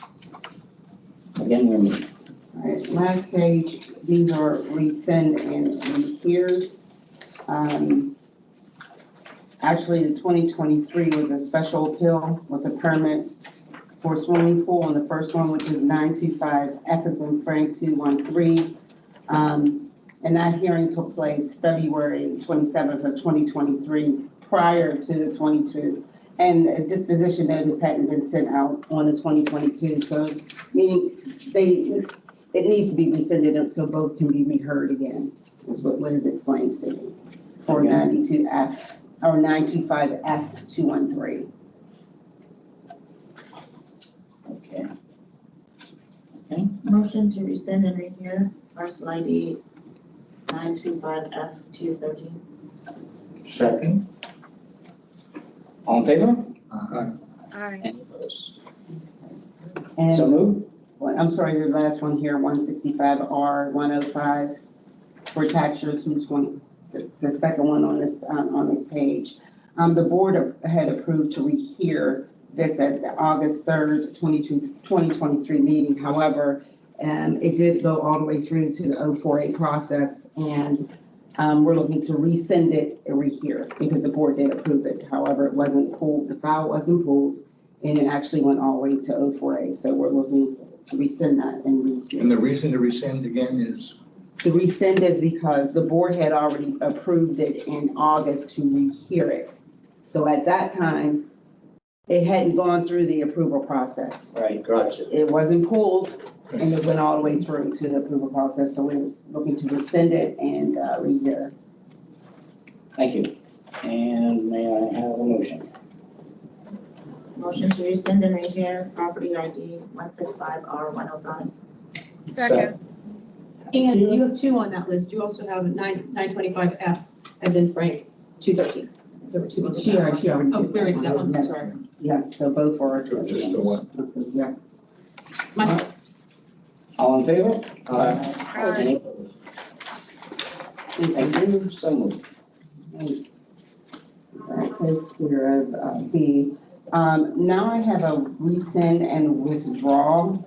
[SPEAKER 1] Again, we're moving.
[SPEAKER 10] All right, last page, these are rescind and rehears. Actually, the 2023 was a special appeal with a permit for swimming pool on the first one, which is 925 F as in Frank 213. And that hearing took place February 27th of 2023, prior to the 22. And a disposition notice hadn't been sent out on the 2022. So meaning it needs to be rescinded so both can be reheard again, is what Liz explains to me, for 92F or 925F 213.
[SPEAKER 1] Okay.
[SPEAKER 4] Motion to rescind and rehear parcel ID 925F213.
[SPEAKER 2] Second.
[SPEAKER 8] All in favor?
[SPEAKER 5] Aye.
[SPEAKER 8] Any opposed? So
[SPEAKER 10] And,
[SPEAKER 8] moved.
[SPEAKER 10] I'm sorry, your last one here, 165R 105 for tax year 2020, the second one on this page. The board had approved to rehear this at the August 3rd, 2023 meeting. However, it did go all the way through to the 048 process, and we're looking to rescind it and rehear because the board did approve it. However, it wasn't pulled, the file wasn't pulled, and it actually went all the way to 048. So we're looking to rescind that and rehear.
[SPEAKER 2] And the reason to rescind again is?
[SPEAKER 10] The rescind is because the board had already approved it in August to rehear it. So at that time, it hadn't gone through the approval process.
[SPEAKER 8] Right.
[SPEAKER 2] Gotcha.
[SPEAKER 10] It wasn't pulled, and it went all the way through to the approval process. So we're looking to rescind it and rehear.
[SPEAKER 8] Thank you. And may I have a motion?
[SPEAKER 4] Motion to rescind and rehear property ID 165R105.
[SPEAKER 5] Second.
[SPEAKER 7] And you have two on that list. You also have 925F, as in Frank, 213. There were two on
[SPEAKER 10] She
[SPEAKER 7] that.
[SPEAKER 10] already
[SPEAKER 7] Oh,
[SPEAKER 10] did
[SPEAKER 7] we already did that one,
[SPEAKER 10] Yes.
[SPEAKER 7] sorry.
[SPEAKER 10] Yeah, so both are.
[SPEAKER 2] Just the one.
[SPEAKER 10] Yeah.
[SPEAKER 7] My,
[SPEAKER 8] All in favor?
[SPEAKER 5] Aye.
[SPEAKER 8] Any opposed? Thank you. So moved.
[SPEAKER 10] That takes care of B. Now I have a rescind and withdrawal.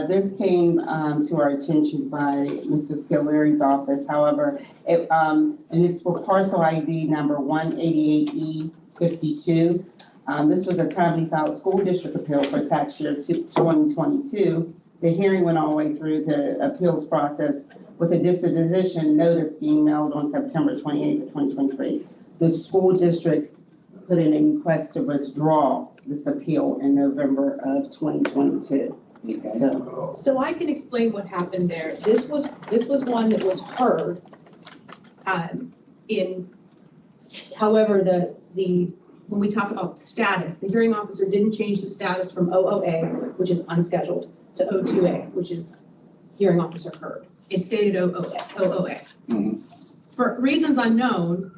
[SPEAKER 10] This came to our attention by Mr. Scolari's office. However, and it's for parcel ID number 188E52. This was a timely filed school district appeal for tax year 2022. The hearing went all the way through the appeals process with a disposition notice being mailed on September 28th of 2023. The school district put in a request to withdraw this appeal in November of 2022.
[SPEAKER 8] Okay.
[SPEAKER 7] so I can explain what happened there. This was one that was heard however, when we talk about status, the hearing officer didn't change the status from OOA, which is unscheduled, to O2A, which is hearing officer heard. It stated OOA.
[SPEAKER 8] Mhm.
[SPEAKER 7] For reasons unknown,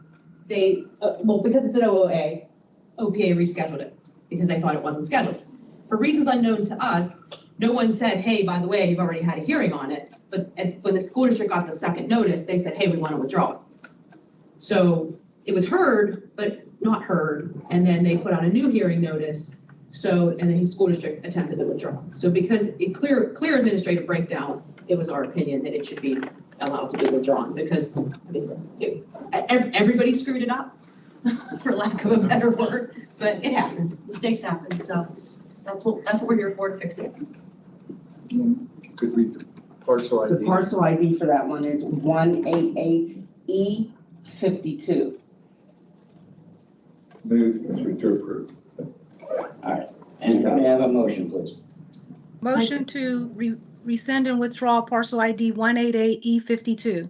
[SPEAKER 7] because it's an OOA, OPA rescheduled it because they thought it wasn't scheduled. For reasons unknown to us, no one said, hey, by the way, you've already had a hearing on it. But when the school district got the second notice, they said, hey, we want to withdraw it. So it was heard, but not heard. And then they put out a new hearing notice. And then the school district attempted to withdraw. So because clear administrative breakdown, it was our opinion that it should be allowed to be withdrawn because everybody screwed it up, for lack of a better word. But it happens. Mistakes happen. So that's what we're here for, to fix it.
[SPEAKER 2] Could read the parcel
[SPEAKER 10] The
[SPEAKER 2] ID.
[SPEAKER 10] parcel ID for that one is 188E52.
[SPEAKER 9] Move to approve.
[SPEAKER 8] And may I have a motion, please?
[SPEAKER 5] Motion to rescind and withdraw parcel ID 188E52.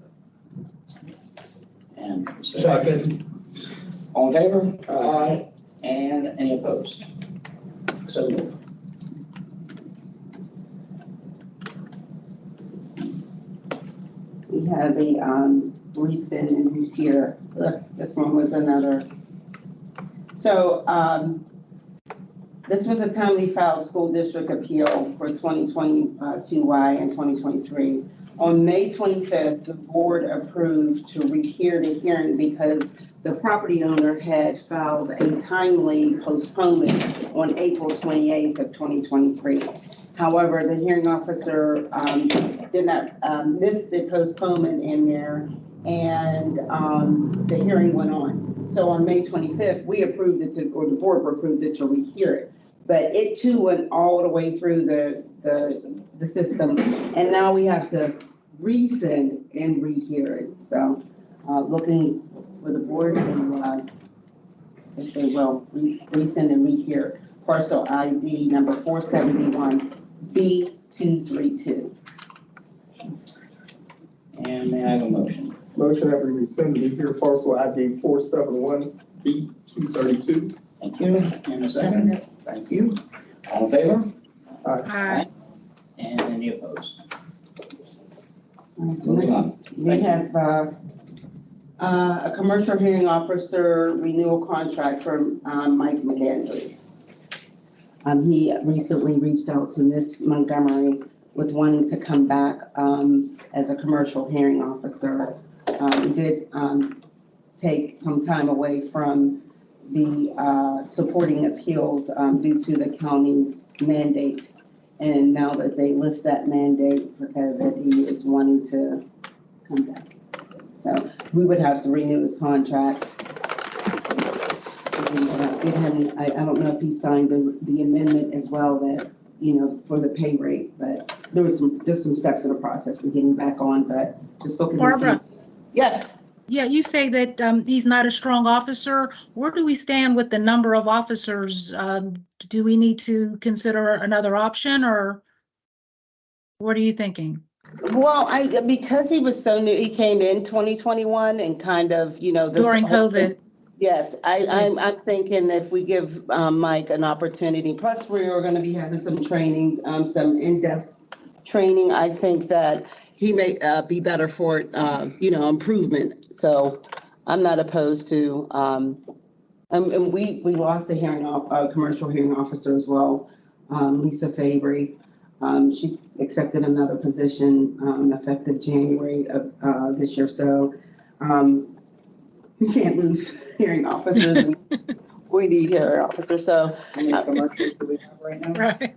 [SPEAKER 8] And
[SPEAKER 2] Second.
[SPEAKER 8] all in favor? Aye. And any opposed? So moved.
[SPEAKER 10] We have a rescind and rehear. Look, this one was another. So this was a timely filed school district appeal for 2022Y and 2023. On May 25th, the board approved to rehear the hearing because the property owner had filed a timely postponement on April 28th of 2023. However, the hearing officer did not miss the postponement in there, and the hearing went on. So on May 25th, we approved it to, or the board approved it to rehear it. But it too went all the way through the system, and now we have to rescind and rehear it. So looking for the board to, if they will, rescind and rehear parcel ID number 471B232.
[SPEAKER 8] And may I have a motion?
[SPEAKER 9] Motion that we rescind and rehear parcel ID 471B232.
[SPEAKER 8] Thank you. And a second? Thank you. All in favor?
[SPEAKER 5] Aye.
[SPEAKER 8] And any opposed? Moving on.
[SPEAKER 10] We have a commercial hearing officer renewal contract for Mike McAndrews. He recently reached out to Ms. Montgomery with wanting to come back as a commercial hearing officer. He did take some time away from the supporting appeals due to the county's mandate. And now that they lift that mandate for COVID, he is wanting to come back. So we would have to renew his contract. Give him, I don't know if he signed the amendment as well that, for the pay rate, but there was just some steps in the process of getting back on, but just looking.
[SPEAKER 5] Barbara.
[SPEAKER 10] Yes.
[SPEAKER 5] Yeah, you say that he's not a strong officer. Where do we stand with the number of officers? Do we need to consider another option, or what are you thinking?
[SPEAKER 10] Well, because he was so new, he came in 2021 and kind of, this
[SPEAKER 5] During
[SPEAKER 10] whole
[SPEAKER 5] COVID.
[SPEAKER 10] thing. Yes, I'm thinking if we give Mike an opportunity, plus we are going to be having some training, some in-depth training. I think that he may be better for, improvement. So I'm not opposed to, and we lost a commercial hearing officer as well, Lisa Fabry. She accepted another position effective January of this year. So we can't lose hearing officers. We need hearing officers. So
[SPEAKER 8] How many commercials do we have right now?
[SPEAKER 5] Right.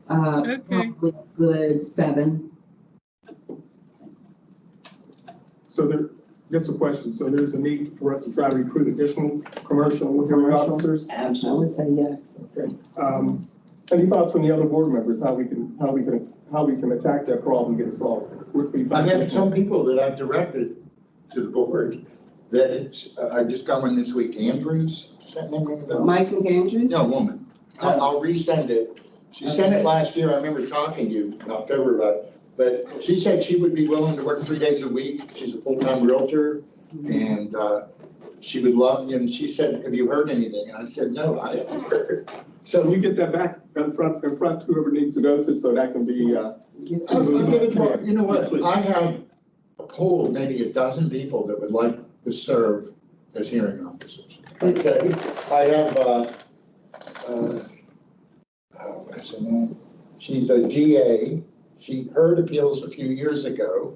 [SPEAKER 5] Okay.
[SPEAKER 10] probably good 7.
[SPEAKER 9] So just a question, so there's a need for us to try to recruit additional commercial hearing officers?
[SPEAKER 10] I
[SPEAKER 8] Absolutely.
[SPEAKER 10] would say yes.
[SPEAKER 9] Okay. Any thoughts from the other board members, how we can attack that problem and get it solved? Where can we
[SPEAKER 2] I've
[SPEAKER 9] find
[SPEAKER 2] had
[SPEAKER 9] additional-
[SPEAKER 2] some people that I've directed to the board that I just got one this week, Andrews, is that name ring a bell?
[SPEAKER 10] Mike McAndrews?
[SPEAKER 2] No, woman. I'll resend it. She sent it last year. I remember talking to you in October about it. But she said she would be willing to work 3 days a week. She's a full-time realtor and she would love, and she said, have you heard anything? And I said, no, I haven't heard.
[SPEAKER 9] So you get that back in front, whoever needs to go to, so that can be,
[SPEAKER 2] You know what? I have a pool of maybe a dozen people that would like to serve as hearing officers. Okay, I have, what's her name? She's a GA. She heard appeals a few years ago.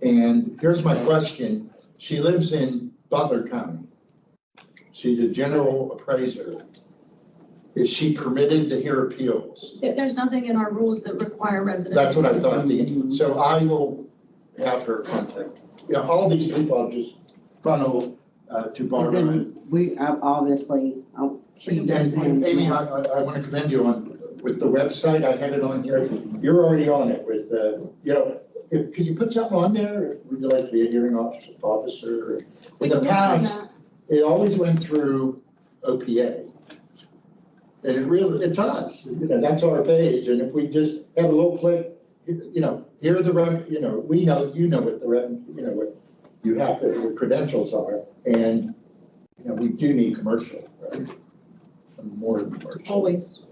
[SPEAKER 2] And here's my question. She lives in Butler County. She's a general appraiser. Is she permitted to hear appeals?
[SPEAKER 7] There's nothing in our rules that require residents.
[SPEAKER 2] That's what I thought. So I will have her contact. Yeah, all these people I'll just funnel to Barbara.
[SPEAKER 10] Then we obviously, I'll keep that
[SPEAKER 2] And Amy, I want to commend you on, with the website, I had it on here. You're already on it with, could you put something on there? Would you like to be a hearing officer? In the past, it always went through OPA. And it's us, that's our page. And if we just have a little click, here are the, we know, what what you have to, the credentials are. And, we do need commercial, right? Some more commercial.
[SPEAKER 7] Always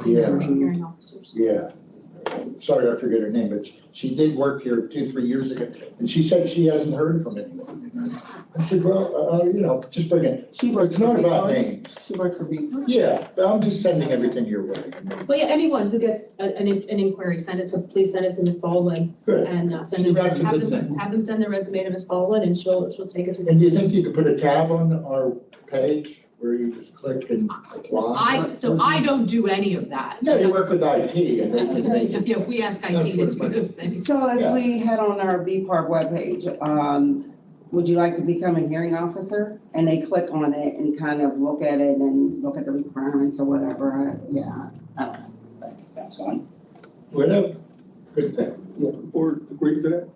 [SPEAKER 2] Yeah.
[SPEAKER 7] commercial hearing officers.
[SPEAKER 2] Yeah. Sorry, I forget her name, but she did work here 2-3 years ago. And she said she hasn't heard from anyone. I said, well, just bring it. It's not about names.
[SPEAKER 10] She worked for BPAAR.
[SPEAKER 2] Yeah, but I'm just sending everything your way.
[SPEAKER 7] Well, yeah, anyone who gets an inquiry, please send it to Ms. Baldwin
[SPEAKER 2] Good.
[SPEAKER 7] and
[SPEAKER 2] See, that's a good thing.
[SPEAKER 7] have them send their resume to Ms. Baldwin and she'll take it to the.
[SPEAKER 2] And do you think you could put a tab on our page where you just click and apply?
[SPEAKER 11] I don't do any of that.
[SPEAKER 2] Yeah, you work with IT and they can make it.
[SPEAKER 11] Yeah, we ask IT to do those things.
[SPEAKER 10] So as we head on our BPAAR webpage, would you like to become a hearing officer? And they click on it and kind of look at it and look at the requirements or whatever. I don't know.
[SPEAKER 8] That's fine.
[SPEAKER 2] Whatever, good thing.
[SPEAKER 9] board agree to that?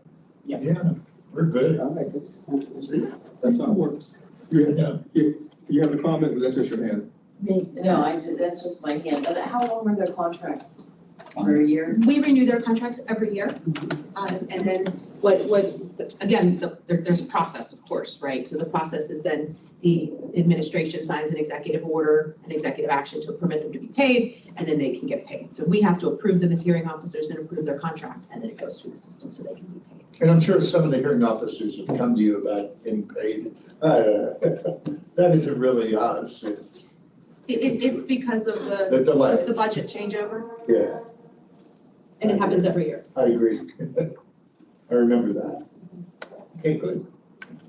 [SPEAKER 2] Yeah, we're good.
[SPEAKER 9] All right, that's how it works. You have a comment, or that's just your hand?
[SPEAKER 11] No, that's just my hand. But how long are their contracts? For a year?
[SPEAKER 7] We renew their contracts every year. And then
[SPEAKER 11] Again, there's a process, of course, right? So the process is then
[SPEAKER 7] the administration signs an executive order, an executive action to permit them to be paid, and then they can get paid. So we have to approve them as hearing officers and approve their contract, and then it goes through the system so they can be paid.
[SPEAKER 2] And I'm sure some of the hearing officers have come to you about getting paid. That isn't really us,
[SPEAKER 7] It's because of
[SPEAKER 2] the delays.
[SPEAKER 7] the budget changeover,
[SPEAKER 2] Yeah,
[SPEAKER 7] and it happens every year.
[SPEAKER 2] I agree. I remember that. Okay, good.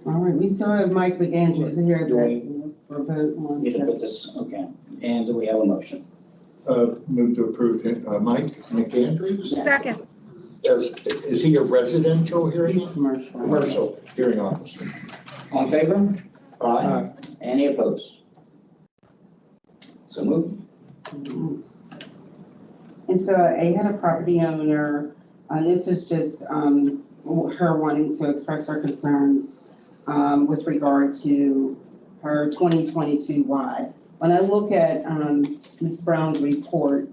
[SPEAKER 10] All right, we still have Mike McAndrews here
[SPEAKER 8] Do
[SPEAKER 10] that for vote on.
[SPEAKER 8] Need to put this, okay. And do we have a motion?
[SPEAKER 2] Move to approve Mike McAndrews.
[SPEAKER 5] Second.
[SPEAKER 2] Is he a residential hearing?
[SPEAKER 10] He's commercial.
[SPEAKER 2] Commercial hearing officer.
[SPEAKER 8] All in favor?
[SPEAKER 2] Aye.
[SPEAKER 8] Any opposed? So moved.
[SPEAKER 10] And so I had a property owner, and this is just her wanting to express her concerns with regard to her 2022 Y. When I look at Ms. Brown's report,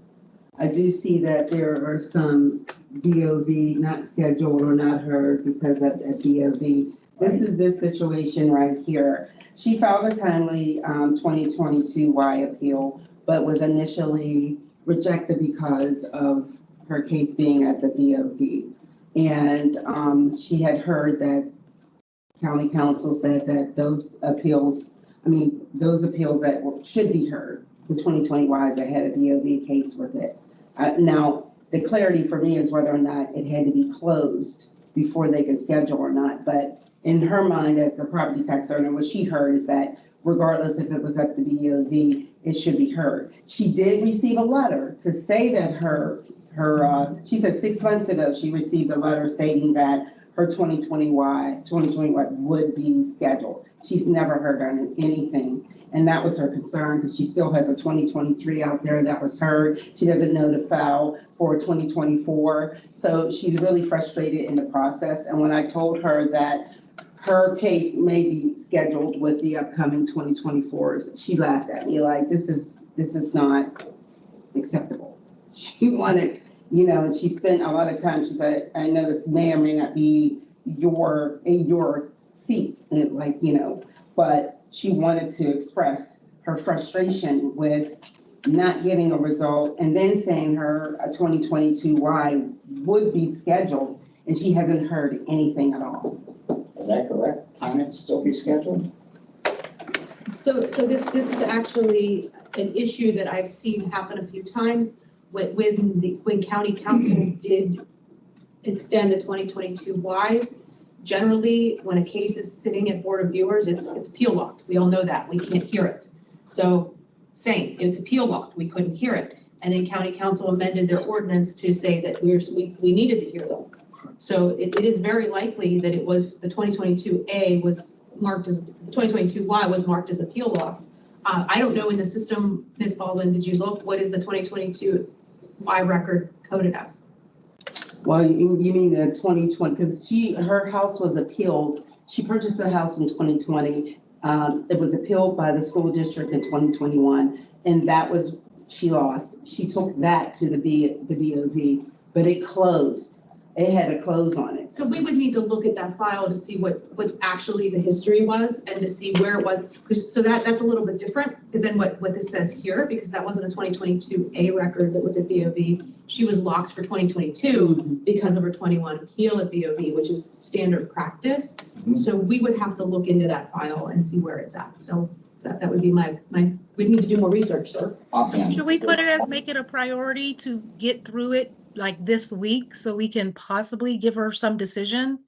[SPEAKER 10] I do see that there are some DOV not scheduled or not heard because of DOV. This is this situation right here. She filed a timely 2022 Y appeal, but was initially rejected because of her case being at the DOV. And she had heard that county council said that those appeals that should be heard, the 2020 Ys that had a DOV case with it. Now, the clarity for me is whether or not it had to be closed before they could schedule or not. But in her mind, as the property tax owner, what she heard is that regardless if it was at the DOV, it should be heard. She did receive a letter to say that she said 6 months ago, she received a letter stating that her 2020 Y would be scheduled. She's never heard on anything. And that was her concern because she still has a 2023 out there that was heard. She doesn't know to file for 2024. So she's really frustrated in the process. And when I told her that her case may be scheduled with the upcoming 2024s, she laughed at me like, this is not acceptable. She wanted, and she spent a lot of time, she said, I know this may or may not be in your seat, but she wanted to express her frustration with not getting a result and then saying her 2022 Y would be scheduled, and she hasn't heard anything at all.
[SPEAKER 8] Is that correct? Can it still be scheduled?
[SPEAKER 7] So this is actually an issue that I've seen happen a few times when county council did extend the 2022 Ys. Generally, when a case is sitting at Board of Viewers, it's appeal locked. We all know that. We can't hear it. So same, it's appeal locked. We couldn't hear it. And then county council amended their ordinance to say that we needed to hear them. So it is very likely that it was the 2022 A was marked as, the 2022 Y was marked as appeal locked. I don't know in the system, Ms. Baldwin, did you look, what is the 2022 Y record coded as?
[SPEAKER 10] Well, you mean the 2020, because her house was appealed. She purchased a house in 2020. It was appealed by the school district in 2021, and she lost. She took that to the BOV, but it closed. It had a close on it.
[SPEAKER 7] So we would need to look at that file to see what actually the history was and to see where it was. So that's a little bit different than what this says here, because that wasn't a 2022 A record that was at BOV. She was locked for 2022 because of her 21 appeal at BOV, which is standard practice. So we would have to look into that file and see where it's at. So that would be we'd need to do more research, sir.
[SPEAKER 8] Offhand.
[SPEAKER 5] Should we make it a priority to get through it like this week so we can possibly give her some decision?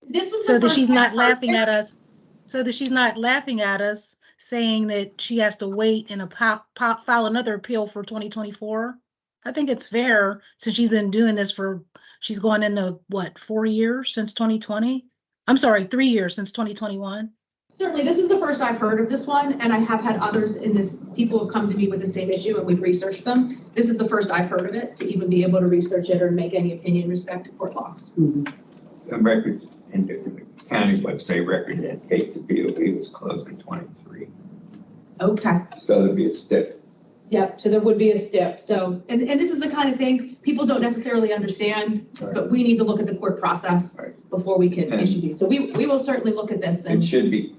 [SPEAKER 7] This was
[SPEAKER 5] So that she's not laughing at us. So that she's not laughing at us saying that she has to wait and file another appeal for 2024. I think it's fair since she's been doing this she's going into what, 4 years since 2020? I'm sorry, 3 years since 2021.
[SPEAKER 7] Certainly, this is the first I've heard of this one, and I have had others in this, people have come to me with the same issue and we've researched them. This is the first I've heard of it, to even be able to research it or make any opinion in respect to court locks.
[SPEAKER 12] The records in the county website record that case of BOV was closed in 23.
[SPEAKER 7] Okay.
[SPEAKER 12] So there'd be a stiff
[SPEAKER 7] Yep, so there would be a stip. So, and this is the kind of thing people don't necessarily understand, but we need to look at the court process
[SPEAKER 12] Right.
[SPEAKER 7] before we can
[SPEAKER 12] And-
[SPEAKER 7] issue these. So we will certainly look at this
[SPEAKER 12] It
[SPEAKER 7] and,
[SPEAKER 12] should be,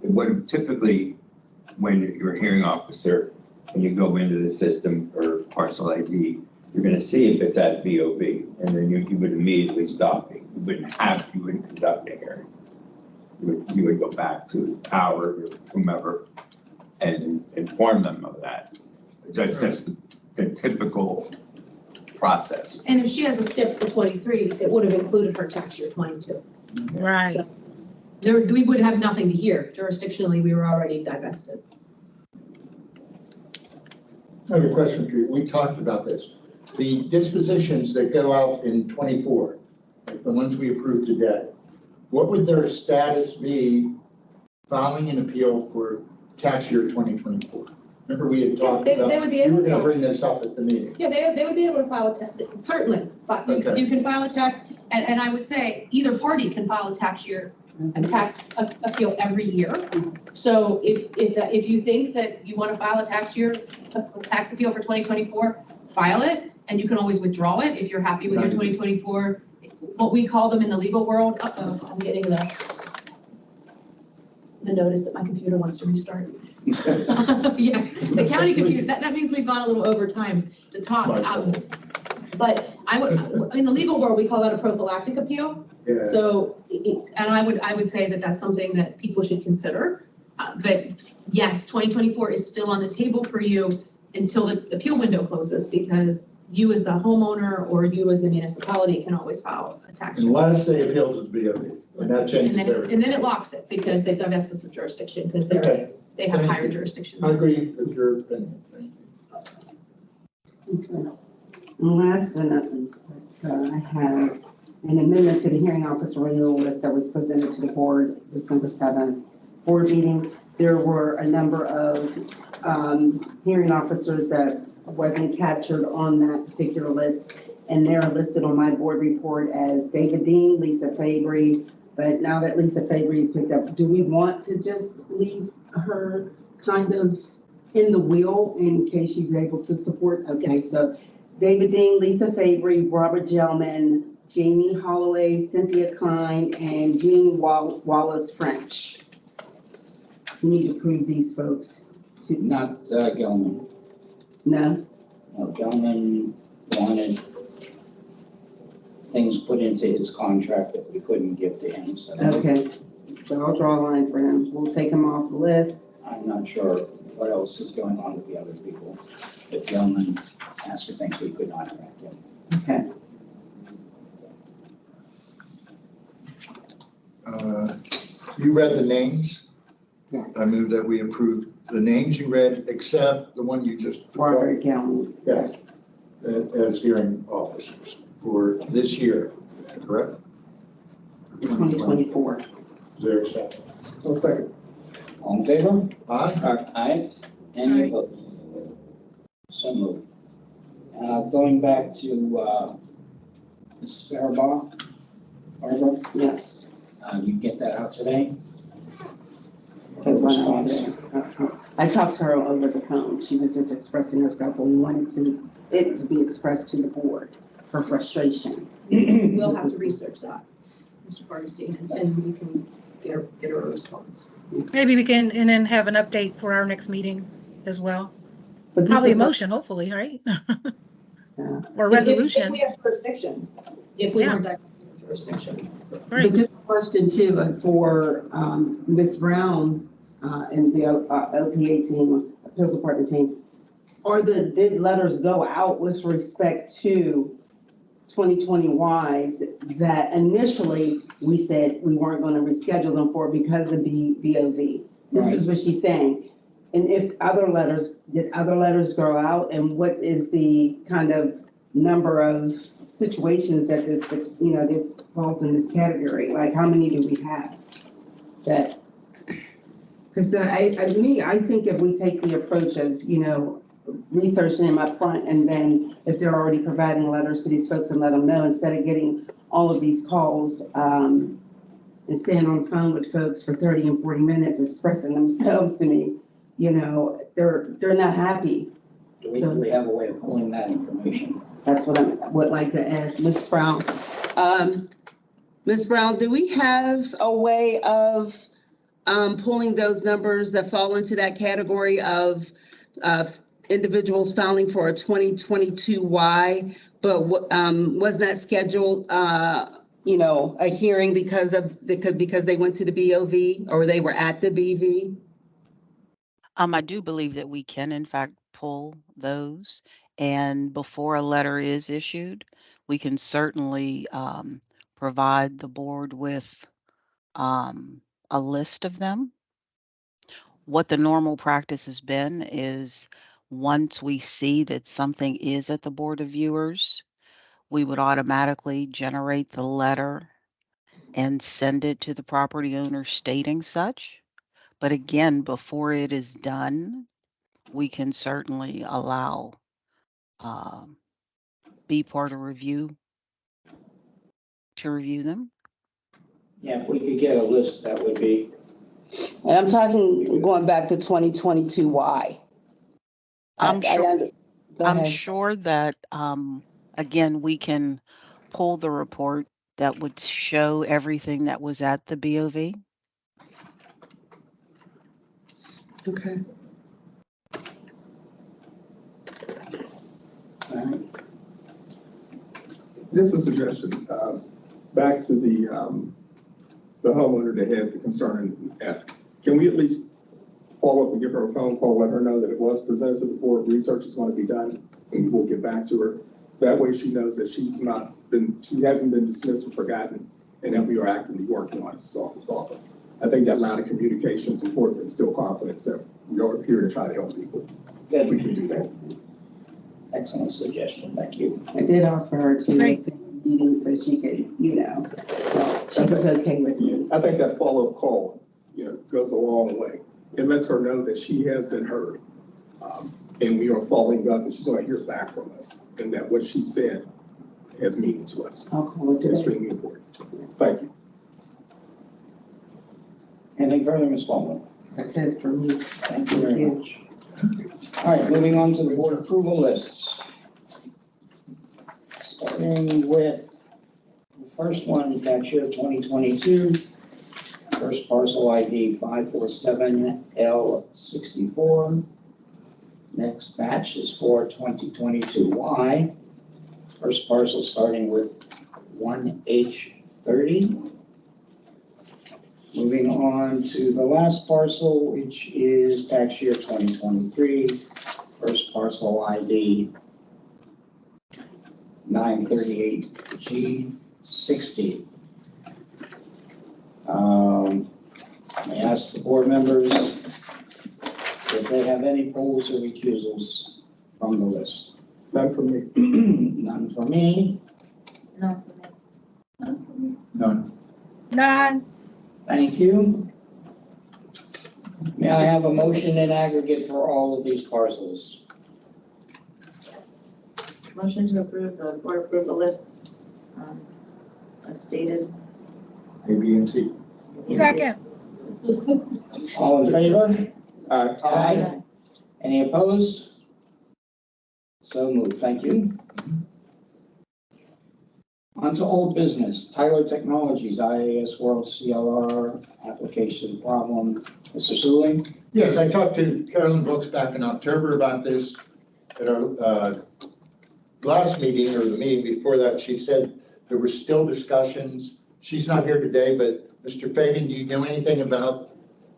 [SPEAKER 12] what typically, when you're a hearing officer, and you go into the system for parcel ID, you're gonna see if it's at VOB, and then you would immediately stop it. You wouldn't conduct a hearing. You would go back to Howard or whomever and inform them of that. That's just the typical process.
[SPEAKER 7] and if she has a stip for 23, it would have included her tax year 22.
[SPEAKER 5] Right.
[SPEAKER 7] So we would have nothing to hear. Jurisdictionally, we were already divested.
[SPEAKER 2] I have a question for you. We talked about this. The dispositions that go out in 24, like the ones we approved today, what would their status be filing an appeal for tax year 2024? Remember we had talked
[SPEAKER 7] They
[SPEAKER 2] about,
[SPEAKER 7] would be
[SPEAKER 2] you
[SPEAKER 7] able
[SPEAKER 2] were
[SPEAKER 7] to.
[SPEAKER 2] going to bring this up at the meeting.
[SPEAKER 7] Yeah, they would be able to file a tax, certainly, but
[SPEAKER 2] Okay.
[SPEAKER 7] you can file a tax, and I would say either party can file a tax year, a tax appeal every year. So if you think that you want to file a tax appeal for 2024, file it, and you can always withdraw it if you're happy with your 2024, what we call them in the legal world. I'm getting the notice that my computer wants to restart. Yeah, the county computer, that means we've gone a little over time to talk. But I would, in the legal world, we call that a prophylactic appeal.
[SPEAKER 2] Yeah.
[SPEAKER 7] So, and I would say that that's something that people should consider. But yes, 2024 is still on the table for you until the appeal window closes, because you as the homeowner or you as the municipality can always file a tax.
[SPEAKER 2] Unless they appeal to the BOB, and that changes everything.
[SPEAKER 7] And then it locks it because they've divested of jurisdiction because
[SPEAKER 2] Okay.
[SPEAKER 7] they have
[SPEAKER 2] Thank
[SPEAKER 7] higher
[SPEAKER 2] you.
[SPEAKER 7] jurisdiction.
[SPEAKER 2] I agree with your opinion. Thank you.
[SPEAKER 10] Okay. And last but not least, I have an amendment to the hearing officer renewal list that was presented to the board December 7th board meeting. There were a number of hearing officers that wasn't captured on that particular list, and they're listed on my board report as David Dean, Lisa Fabry. But now that Lisa Fabry is picked up, do we want to just leave her kind of in the wheel in case she's able to support? Okay, so David Dean, Lisa Fabry, Robert Gelman, Jamie Holloway, Cynthia Klein, and Jean Wallace French. We need to approve these folks.
[SPEAKER 8] Not Gelman.
[SPEAKER 10] No?
[SPEAKER 8] No, Gelman wanted things put into his contract that we couldn't give to him, so
[SPEAKER 10] Okay, so I'll draw a line for him. We'll take him off the list.
[SPEAKER 8] I'm not sure what else is going on with the other people. But Gelman asked for things we could not grant him.
[SPEAKER 10] Okay.
[SPEAKER 2] You read the names.
[SPEAKER 10] Yes.
[SPEAKER 2] I move that we approve the names you read, except the one you just.
[SPEAKER 10] Robert Gelman.
[SPEAKER 2] Yes, as hearing officers for this year, correct?
[SPEAKER 10] 2024.
[SPEAKER 2] Is there a second?
[SPEAKER 9] One second.
[SPEAKER 8] All in favor?
[SPEAKER 2] Aye.
[SPEAKER 8] Aye. Any
[SPEAKER 5] Aye.
[SPEAKER 8] opposed? So moved. Going back to Ms. Barbara,
[SPEAKER 10] Yes.
[SPEAKER 8] you get that out today?
[SPEAKER 10] It went out today. I talked to her over the phone. She was just expressing herself, and we wanted it to be expressed to the board, her frustration.
[SPEAKER 7] We'll have to research that, Mr. Hardesty, and we can get her a response.
[SPEAKER 5] Maybe we can, and then have an update for our next meeting as well.
[SPEAKER 10] But this
[SPEAKER 5] Probably a
[SPEAKER 10] is-
[SPEAKER 5] motion, hopefully, right?
[SPEAKER 10] Yeah.
[SPEAKER 5] Or
[SPEAKER 7] If
[SPEAKER 5] resolution.
[SPEAKER 7] we have jurisdiction, if we
[SPEAKER 5] Yeah.
[SPEAKER 7] were divested of jurisdiction.
[SPEAKER 10] But
[SPEAKER 5] Right.
[SPEAKER 10] just a question too, for Ms. Brown and the OPA team, appeals department team, did letters go out with respect to 2020 wise that initially we said we weren't going to reschedule them for because of the BOV? This is what she's saying. And did other letters go out, and what is the kind of number of situations that this falls in this category? Like, how many do we have? That, because I think if we take the approach of, researching them up front, and then if they're already providing letters to these folks and let them know, instead of getting all of these calls, and staying on the phone with folks for 30 and 40 minutes expressing themselves to me, they're not happy.
[SPEAKER 8] Do we have a way of pulling that information?
[SPEAKER 10] That's what I would like to ask Ms. Brown. Ms. Brown, do we have a way of pulling those numbers that fall into that category of individuals filing for a 2022 Y, but was not scheduled, a hearing because they went to the BOV or they were at the BV?
[SPEAKER 3] I do believe that we can in fact pull those, and before a letter is issued, we can certainly provide the board with a list of them. What the normal practice has been is once we see that something is at the Board of Viewers, we would automatically generate the letter and send it to the property owner stating such. But again, before it is done, we can certainly allow BPAAR to review them.
[SPEAKER 8] Yeah, if we could get a list, that would be.
[SPEAKER 10] And I'm talking going back to 2022 Y.
[SPEAKER 3] I'm
[SPEAKER 10] Go
[SPEAKER 3] sure that again, we can pull the report that would show everything that was at the BOV.
[SPEAKER 10] Okay.
[SPEAKER 8] All right.
[SPEAKER 9] Just a suggestion, back to the homeowner that had the concern in F. Can we at least follow up and give her a phone call, let her know that it was presented to the board, research is going to be done, and we'll get back to her. That way she knows that she hasn't been dismissed or forgotten, and that we are actively working on to solve the problem. I think that line of communication is important, but still confidence that we are here to try to help people. If we can do that.
[SPEAKER 8] Excellent suggestion, thank you.
[SPEAKER 10] I did offer her to
[SPEAKER 5] Great.
[SPEAKER 10] attend the meeting so she could, she was okay with me.
[SPEAKER 9] I think that follow-up call, goes a long way. It lets her know that she has been heard, and we are following up, and she's going to hear back from us, and that what she said has meaning to us.
[SPEAKER 10] I'll call her today.
[SPEAKER 9] Extremely important. Thank you.
[SPEAKER 8] Anything further, Ms. Baldwin?
[SPEAKER 10] That's it for me.
[SPEAKER 8] Thank you very much. All right, moving on to the board approval lists. Starting with the first one, tax year 2022. First parcel ID 547L64. Next batch is for 2022Y. First parcel starting with 1H30. Moving on to the last parcel, which is tax year 2023. First parcel ID 938G60. I ask the board members if they have any polls or recusals from the list.
[SPEAKER 9] None for me.
[SPEAKER 8] None for me.
[SPEAKER 4] No.
[SPEAKER 8] None for me.
[SPEAKER 2] None.
[SPEAKER 5] None.
[SPEAKER 8] Thank you. May I have a motion in aggregate for all of these parcels?
[SPEAKER 4] Motion to approve the board approval list, as stated.
[SPEAKER 2] A, B, and C.
[SPEAKER 5] Second.
[SPEAKER 8] All in favor?
[SPEAKER 9] Aye.
[SPEAKER 8] Any opposed? So moved, thank you. On to old business, Tyler Technologies, IAS World CLR application problem. Mr. Sully?
[SPEAKER 2] Yes, I talked to Carolyn Brooks back in October about this at our last meeting, or the meeting before that. She said there were still discussions. She's not here today, but Mr. Fagan, do you know anything about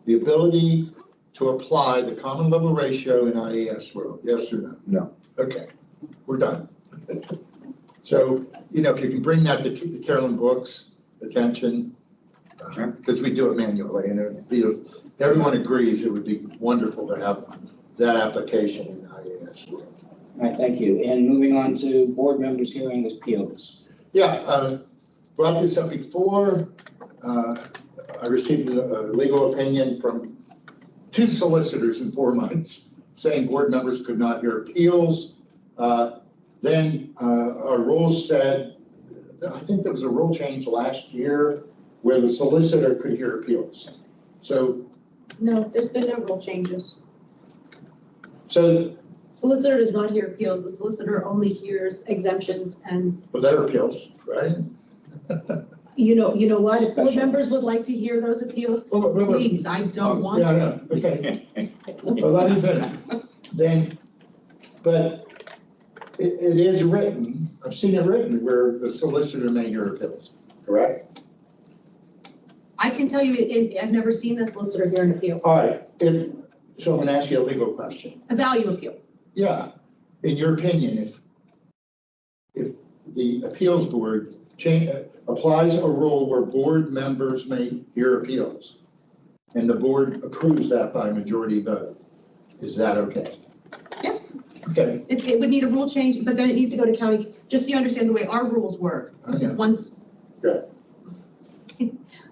[SPEAKER 2] the ability to apply the common level ratio in IAS World? Yes or no?
[SPEAKER 12] No.
[SPEAKER 2] Okay, we're done. So, if you can bring that to Carolyn Brooks' attention, because we do it manually, and everyone agrees it would be wonderful to have that application in IAS World.
[SPEAKER 8] All right, thank you. And moving on to board members hearing appeals.
[SPEAKER 2] Yeah, brought this up before. I received a legal opinion from 2 solicitors in 4 months saying board members could not hear appeals. Then our rules said, I think there was a rule change last year where the solicitor could hear appeals. So.
[SPEAKER 7] No, there's been no rule changes.
[SPEAKER 2] So
[SPEAKER 7] Solicitor does not hear appeals. The solicitor only hears exemptions and,
[SPEAKER 2] Well, their appeals, right?
[SPEAKER 7] you know what? If board
[SPEAKER 8] Special.
[SPEAKER 7] members would like to hear those appeals,
[SPEAKER 2] Well,
[SPEAKER 7] please, I don't want
[SPEAKER 2] Yeah,
[SPEAKER 7] to.
[SPEAKER 2] yeah, okay. Well, let me finish. Then, but it is written, I've seen it written where the solicitor may hear appeals, correct?
[SPEAKER 7] I can tell you, I've never seen the solicitor hear an appeal,
[SPEAKER 2] All right, so I'm gonna ask you a legal question.
[SPEAKER 7] a value appeal.
[SPEAKER 2] Yeah, in your opinion, if the appeals board applies a rule where board members may hear appeals, and the board approves that by majority vote, is that okay?
[SPEAKER 7] Yes,
[SPEAKER 2] Okay,
[SPEAKER 7] it would need a rule change, but then it needs to go to county, just so you understand the way our rules work.
[SPEAKER 2] okay,
[SPEAKER 7] Once.
[SPEAKER 2] Good.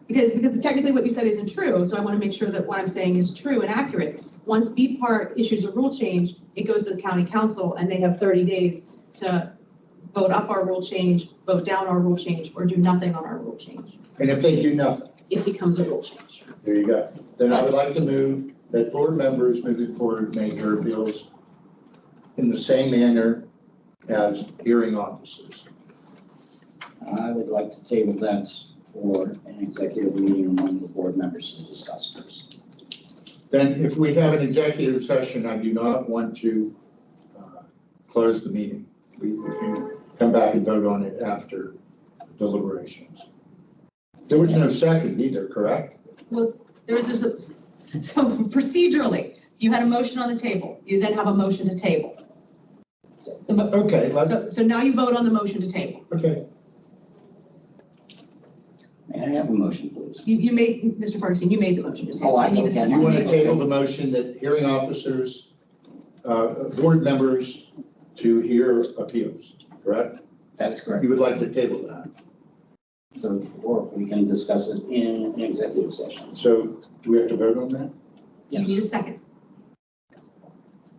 [SPEAKER 7] Because technically what you said isn't true, so I want to make sure that what I'm saying is true and accurate. Once BPAAR issues a rule change, it goes to the county council and they have 30 days to vote up our rule change, vote down our rule change, or do nothing on our rule change.
[SPEAKER 2] and if they do nothing,
[SPEAKER 7] It becomes a rule change.
[SPEAKER 2] there you go. Then I would like to move that board members moving forward may hear appeals in the same manner as hearing officers.
[SPEAKER 8] I would like to table that for an executive meeting among the board members to discuss first.
[SPEAKER 2] Then if we have an executive session, I do not want to close the meeting. We can come back and vote on it after deliberations. There was no second either, correct?
[SPEAKER 7] There's a, so procedurally, you had a motion on the table, you then have a motion to table.
[SPEAKER 2] Okay,
[SPEAKER 7] So now you vote on the motion to table.
[SPEAKER 2] okay.
[SPEAKER 8] May I have a motion, please?
[SPEAKER 7] You made, Mr. Ferguson, you made the motion to table.
[SPEAKER 8] Oh, I
[SPEAKER 7] need a
[SPEAKER 8] know,
[SPEAKER 7] second.
[SPEAKER 2] You want to table the motion that hearing officers, board members to hear appeals, correct?
[SPEAKER 8] That is correct.
[SPEAKER 2] You would like to table that.
[SPEAKER 8] So, or we can discuss it in an executive session.
[SPEAKER 2] So do we have to vote on that?
[SPEAKER 7] You need a second.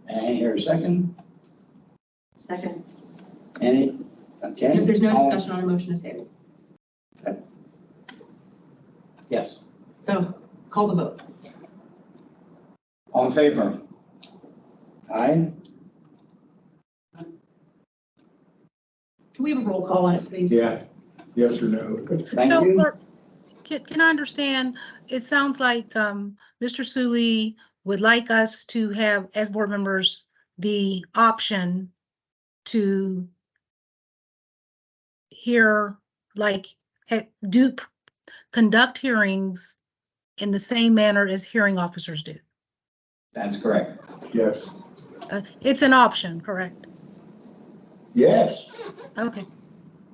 [SPEAKER 8] And here a second.
[SPEAKER 11] Second.
[SPEAKER 8] Any, okay?
[SPEAKER 7] If there's no
[SPEAKER 8] All-
[SPEAKER 7] discussion on a motion to table.
[SPEAKER 8] Yes.
[SPEAKER 7] So call the vote.
[SPEAKER 8] All in favor? Aye?
[SPEAKER 7] Can we have a roll call on it, please?
[SPEAKER 2] Yeah, yes or no?
[SPEAKER 8] Thank
[SPEAKER 5] So,
[SPEAKER 8] you.
[SPEAKER 5] can I understand, it sounds like Mr. Sully would like us to have, as board members, the option to hear, like, conduct hearings in the same manner as hearing officers do.
[SPEAKER 8] That's correct.
[SPEAKER 2] Yes.
[SPEAKER 5] It's an option, correct?
[SPEAKER 2] Yes,
[SPEAKER 5] Okay.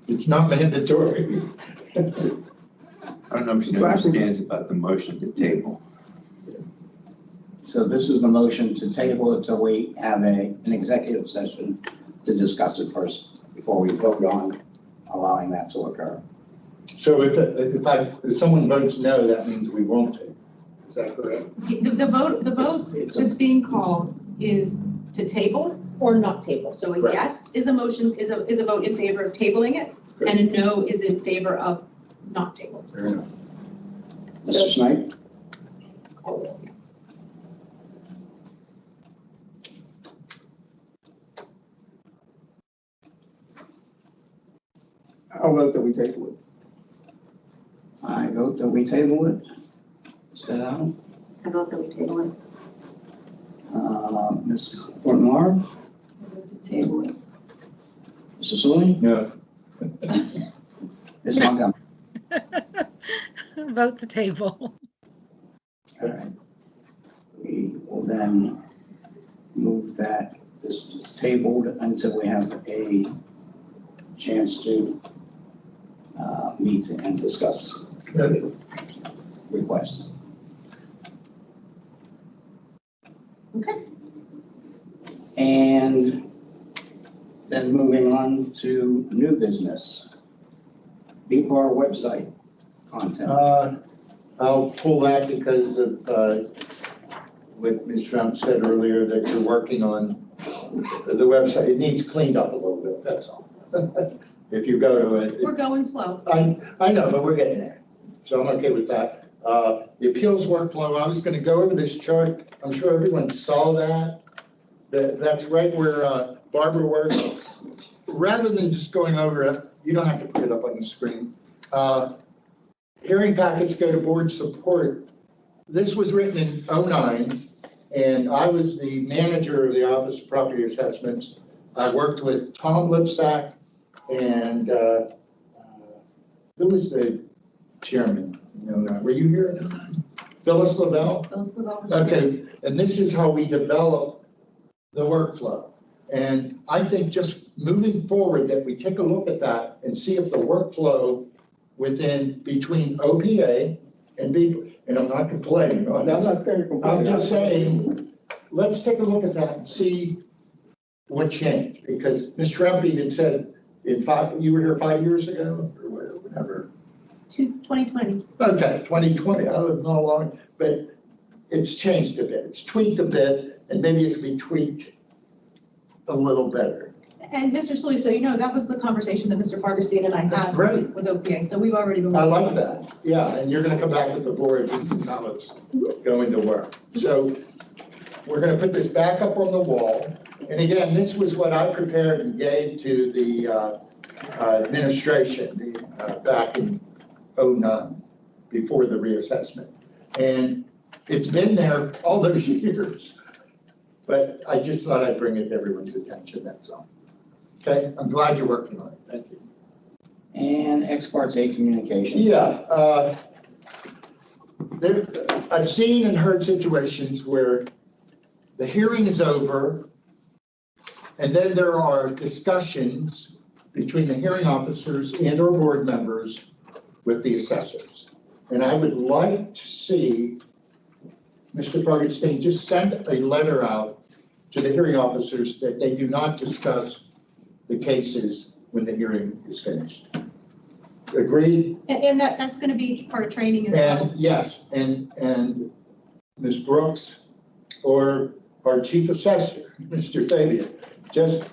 [SPEAKER 2] it's not mandatory.
[SPEAKER 12] I don't know if she understands about the motion to table.
[SPEAKER 8] So this is the motion to table it till we have an executive session to discuss it first before we vote on allowing that to occur.
[SPEAKER 2] So if someone votes no, that means we won't take. Is that correct?
[SPEAKER 7] The vote
[SPEAKER 8] It's a-
[SPEAKER 7] that's being called is to table or not table. So a
[SPEAKER 2] Right.
[SPEAKER 7] yes is a motion, is a vote in favor of tabling it, and a no is in favor of not tabling.
[SPEAKER 2] Fair enough.
[SPEAKER 8] Mr. Snipe?
[SPEAKER 9] I'll vote that we table it.
[SPEAKER 8] I vote that we table it. Mr. Allen?
[SPEAKER 11] I vote that we table it.
[SPEAKER 8] Ms. Fortmar?
[SPEAKER 11] I vote to table it.
[SPEAKER 8] Mr. Sully?
[SPEAKER 2] No.
[SPEAKER 8] Ms. Montgomery?
[SPEAKER 5] Vote to table.
[SPEAKER 8] All right. We will then move that this is tabled until we have a chance to meet and discuss
[SPEAKER 2] Good.
[SPEAKER 8] requests.
[SPEAKER 7] Okay.
[SPEAKER 8] And then moving on to new business. BPAAR website content.
[SPEAKER 2] I'll pull that because of what Ms. Trump said earlier, that you're working on the website. It needs cleaned up a little bit, that's all. If you go to it.
[SPEAKER 7] We're going slow.
[SPEAKER 2] I know, but we're getting there. So I'm okay with that. The appeals workflow, I was going to go over this chart. I'm sure everyone saw that. That's right where Barbara works. Rather than just going over it, you don't have to put it up on the screen. Hearing packets go to board support. This was written in '09, and I was the manager of the Office of Property Assessments. I worked with Tom Lipsack and who was the chairman? Were you here? Phyllis Lavelle?
[SPEAKER 7] Phyllis Lavelle.
[SPEAKER 2] Okay, and this is how we develop the workflow. And I think just moving forward that we take a look at that and see if the workflow between OPA and and I'm not complaining on
[SPEAKER 9] I'm
[SPEAKER 2] this.
[SPEAKER 9] not saying complain.
[SPEAKER 2] I'm just saying, let's take a look at that and see what changed. Because Ms. Trump even said you were here 5 years ago or whatever.
[SPEAKER 7] 2020.
[SPEAKER 2] Okay, 2020, I don't know how long, but it's changed a bit. It's tweaked a bit, and maybe it could be tweaked a little better.
[SPEAKER 7] And Mr. Sully, so you know, that was the conversation that Mr. Fargestein and I
[SPEAKER 2] That's
[SPEAKER 7] had
[SPEAKER 2] great.
[SPEAKER 7] with OPA, so we've already been.
[SPEAKER 2] I like that, yeah, and you're gonna come back with the board and how it's going to work. So we're gonna put this back up on the wall. And again, this was what I prepared and gave to the administration back in '09, before the reassessment. And it's been there all those years. But I just thought I'd bring it to everyone's attention, that's all. Okay, I'm glad you're working on it, thank you.
[SPEAKER 8] And ex parte communication.
[SPEAKER 2] Yeah, I've seen and heard situations where the hearing is over and then there are discussions between the hearing officers and or board members with the assessors. And I would like to see Mr. Fargenstein just send a letter out to the hearing officers that they do not discuss the cases when the hearing is finished. Agreed?
[SPEAKER 7] And that's gonna be part of training as well.
[SPEAKER 2] And yes, and Ms. Brooks or our chief assessor, Mr. Fabian, just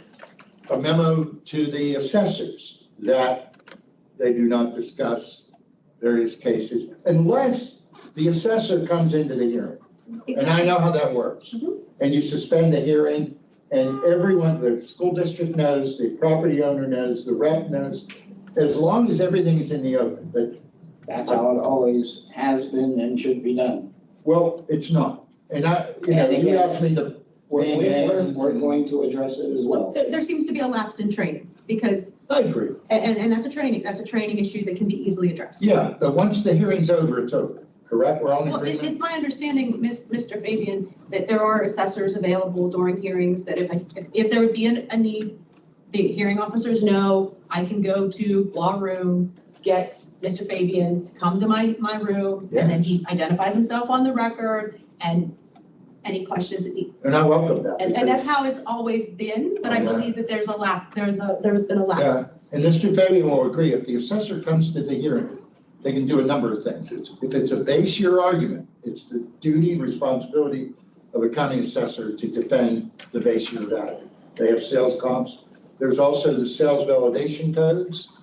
[SPEAKER 2] a memo to the assessors that they do not discuss various cases unless the assessor comes into the hearing. And I know how that works. And you suspend the hearing and everyone, the school district knows, the property owner knows, the rep knows, as long as everything is in the open. But
[SPEAKER 8] That's how it always has been and should be done.
[SPEAKER 2] well, it's not. And you
[SPEAKER 8] again,
[SPEAKER 2] asked me to.
[SPEAKER 8] We're going to address it as well.
[SPEAKER 7] There seems to be a lapse in training because,
[SPEAKER 2] I agree.
[SPEAKER 7] and that's a training issue that can be easily addressed.
[SPEAKER 2] Yeah, but once the hearing's over, it's over, correct? We're all in
[SPEAKER 7] Well,
[SPEAKER 2] agreement?
[SPEAKER 7] it's my understanding, Mr. Fabian, that there are assessors available during hearings that if there would be a need, the hearing officers know I can go to law room, get Mr. Fabian to come to my room, and then he identifies himself on the record and any questions that he.
[SPEAKER 2] And I welcome that.
[SPEAKER 7] And that's how it's always been, but I believe that there's been a lapse.
[SPEAKER 2] Yeah, and Mr. Fabian will agree, if the assessor comes to the hearing, they can do a number of things. If it's a base year argument, it's the duty, responsibility of a county assessor to defend the base year value. They have sales comps. There's also the sales validation codes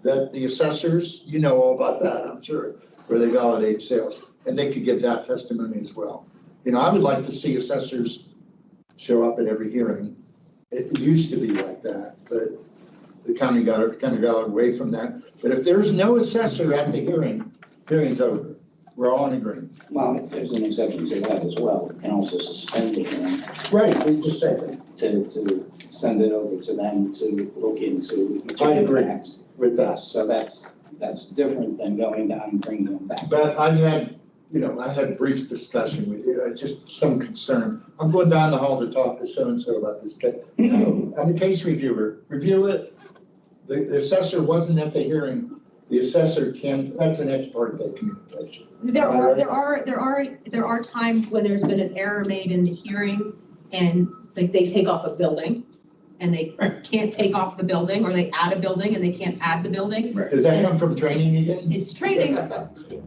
[SPEAKER 2] that the assessors, you know all about that, I'm sure, where they validate sales. And they could give that testimony as well. You know, I would like to see assessors show up at every hearing. It used to be like that, but the county kind of got away from that. But if there's no assessor at the hearing's over. We're all in agreement.
[SPEAKER 8] Well, if there's an exception to that as well, we can also suspend the hearing
[SPEAKER 2] Right, we just said that.
[SPEAKER 8] to send it over to them to look into.
[SPEAKER 2] I agree
[SPEAKER 8] facts.
[SPEAKER 2] with that.
[SPEAKER 8] So that's different than going down and bringing them back.
[SPEAKER 2] But I had brief discussion with you, just some concern. I'm going down the hall to talk to so-and-so about this case. No, I'm a case reviewer. Review it. The assessor wasn't at the hearing. The assessor that's an ex parte communication.
[SPEAKER 7] There are times when there's been an error made in the hearing and like they take off a building and they can't take off the building, or they add a building and they can't add the building.
[SPEAKER 2] Does that come from training again?
[SPEAKER 7] It's training.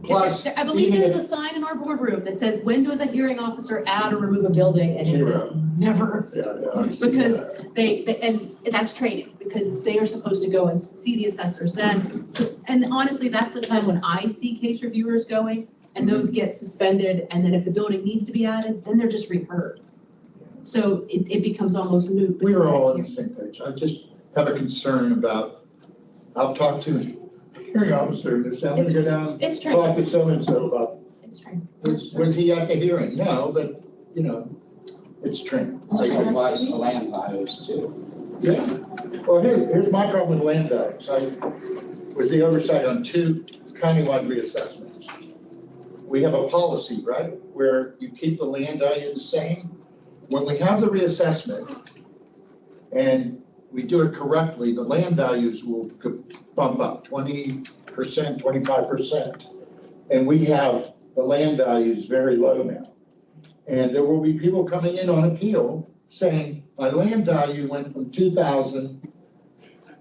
[SPEAKER 2] Plus,
[SPEAKER 7] I believe there's a sign in our boardroom that says, when does a hearing officer add or remove a building? And it says, never.
[SPEAKER 2] Yeah,
[SPEAKER 7] Because and that's training, because they are supposed to go and see the assessors then. And honestly, that's the time when I see case reviewers going and those get suspended. And then if the building needs to be added, then they're just reheard. So it becomes almost moot.
[SPEAKER 2] We are all on the same page. I just have a concern about, I'll talk to the hearing officer, and say, I'm gonna go down,
[SPEAKER 7] It's true.
[SPEAKER 2] talk to so-and-so about,
[SPEAKER 7] It's true.
[SPEAKER 2] was he at the hearing? No, but, you know, it's true.
[SPEAKER 8] It applies to land values too.
[SPEAKER 2] Yeah. Well, here's my problem with land values. I was the oversight on 2 countywide reassessments. We have a policy, right, where you keep the land value the same. When we have the reassessment and we do it correctly, the land values will bump up 20%, 25%. And we have the land values very low now. And there will be people coming in on appeal saying, my land value went from 2,000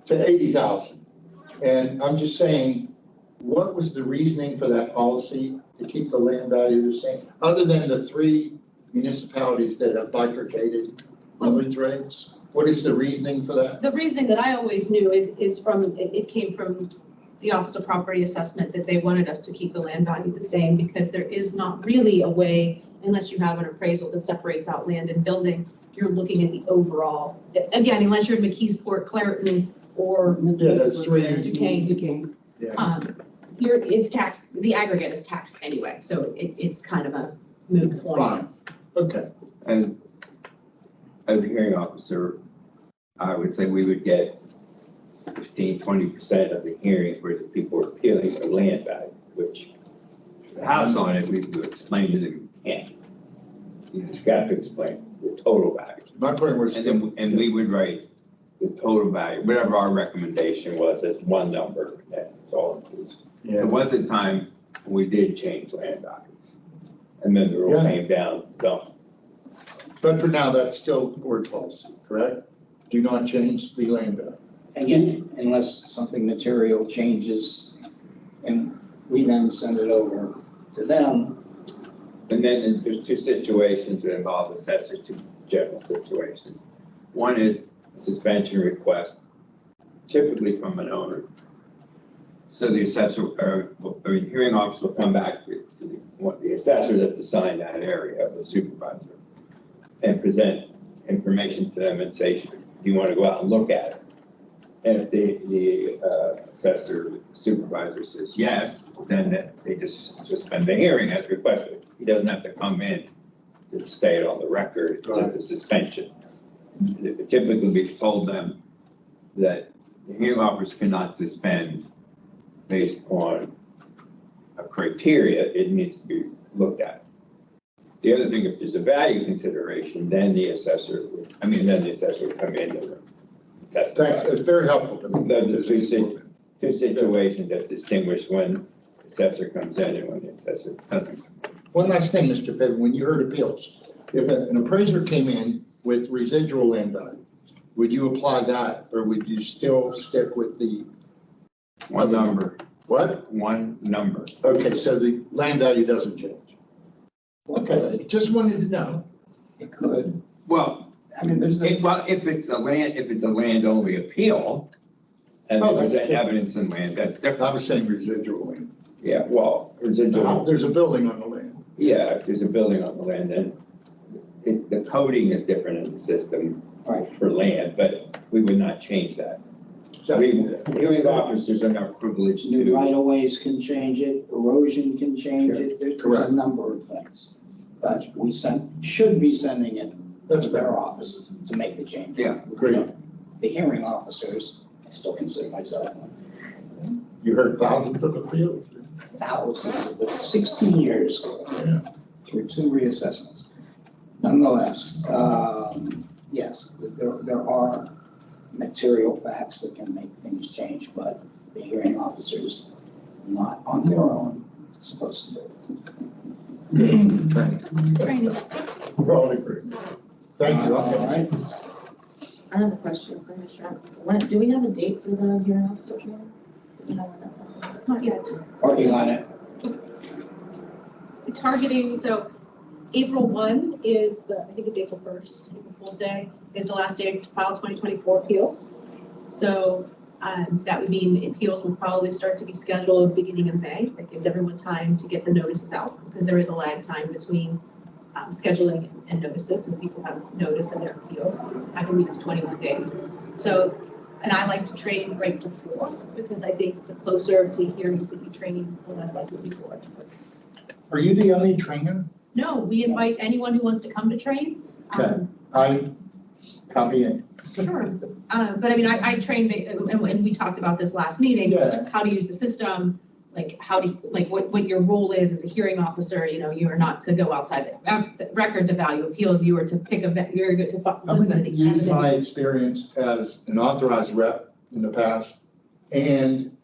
[SPEAKER 2] to 80,000. And I'm just saying, what was the reasoning for that policy to keep the land value the same? Other than the 3 municipalities that have bifurcated millage rates, what is the reasoning for that?
[SPEAKER 7] The reasoning that I always knew is from, it came from the Office of Property Assessment, that they wanted us to keep the land value the same, because there is not really a way, unless you have an appraisal that separates out land and building, you're looking at the overall. Again, unless you're in McKeesport, Clareton, or
[SPEAKER 2] Yeah, that's 3.
[SPEAKER 7] Duquesne.
[SPEAKER 2] Yeah.
[SPEAKER 7] It's taxed, the aggregate is taxed anyway, so it's kind of a moot point.
[SPEAKER 2] Fine, okay.
[SPEAKER 12] And as a hearing officer, I would say we would get 15-20% of the hearings where the people are appealing for land value, which the house on it, we would explain to them, you can't. You just got to explain the total value.
[SPEAKER 2] My point was.
[SPEAKER 12] And we would write the total value, whatever our recommendation was, as one number, that's all inclusive.
[SPEAKER 2] Yeah.
[SPEAKER 12] There was a time when we did change land values. And then the rule came down, don't.
[SPEAKER 2] But for now, that's still board policy, correct? Do not change the land value.
[SPEAKER 8] Again, unless something material changes and we then send it over to them.
[SPEAKER 12] And then there's 2 situations that involve assessors, 2 general situations. One is a suspension request, typically from an owner. So the assessor, or hearing officer will come back to the assessor that's assigned that area, the supervisor, and present information to them and say, do you want to go out and look at it? And if the assessor supervisor says yes, then they just suspend the hearing as requested. He doesn't have to come in to say it on the record, it's a suspension. Typically, we've told them that the hearing officers cannot suspend based on a criteria, it needs to be looked at. The other thing, if there's a value consideration, then the assessor would come in and testify.
[SPEAKER 2] Thanks, it's very helpful to me.
[SPEAKER 12] Those are 2 situations that distinguish when the assessor comes in and when the assessor doesn't.
[SPEAKER 2] One last thing, Mr. Pittman, when you heard appeals, if an appraiser came in with residual land value, would you apply that, or would you still stick with the?
[SPEAKER 12] One number.
[SPEAKER 2] What?
[SPEAKER 12] One number.
[SPEAKER 2] Okay, so the land value doesn't change. Okay, just wanted to know.
[SPEAKER 8] It could.
[SPEAKER 12] Well,
[SPEAKER 8] I mean, there's
[SPEAKER 12] if it's a land only appeal, and there's evidence in land, that's different.
[SPEAKER 2] I was saying residual land.
[SPEAKER 12] Yeah, well, residual.
[SPEAKER 2] There's a building on the land.
[SPEAKER 12] Yeah, if there's a building on the land, then the coding is different in the system for land, but we would not change that. Hearing officers are not privileged
[SPEAKER 8] new
[SPEAKER 12] to.
[SPEAKER 8] right-of-ways can change it, erosion can change it, there's a number of things. But we should be sending it to their offices to make the change.
[SPEAKER 12] Yeah,
[SPEAKER 2] great.
[SPEAKER 8] The hearing officers, I still consider myself one.
[SPEAKER 2] You heard thousands of appeals.
[SPEAKER 8] Thousands, but 16 years through 2 reassessments. Nonetheless, yes, there are material facts that can make things change, but the hearing officers, not on their own, supposed to do it.
[SPEAKER 7] Training.
[SPEAKER 2] We're all agreed. Thank you.
[SPEAKER 8] All right.
[SPEAKER 11] I have a question for Mr. Do we have a date for the hearing officer training? Do we know when that's on?
[SPEAKER 7] Not yet.
[SPEAKER 8] Working on it.
[SPEAKER 7] Targeting, so April 1 is I think it's April 1st, April Fool's Day, is the last day to file 2024 appeals. So that would mean appeals will probably start to be scheduled beginning of May. That gives everyone time to get the notices out, because there is a lag time between scheduling and notices, so people have notice of their appeals. I believe it's 21 days. So, and I like to train right before, because I think the closer to hearings that you train, the less likely people are to put.
[SPEAKER 2] Are you the only trainer?
[SPEAKER 7] No, we invite anyone who wants to come to train.
[SPEAKER 2] I copy it.
[SPEAKER 7] Sure. But I mean, I train, and we talked about this last meeting,
[SPEAKER 2] Yeah.
[SPEAKER 7] how to use the system, like how to, like what your role is as a hearing officer. You know, you are not to go outside the record to value appeals. You are to pick you're to
[SPEAKER 2] I'm
[SPEAKER 7] listen
[SPEAKER 2] going
[SPEAKER 7] to
[SPEAKER 2] to
[SPEAKER 7] the
[SPEAKER 2] use my
[SPEAKER 7] evidence.
[SPEAKER 2] experience as an authorized rep in the past, and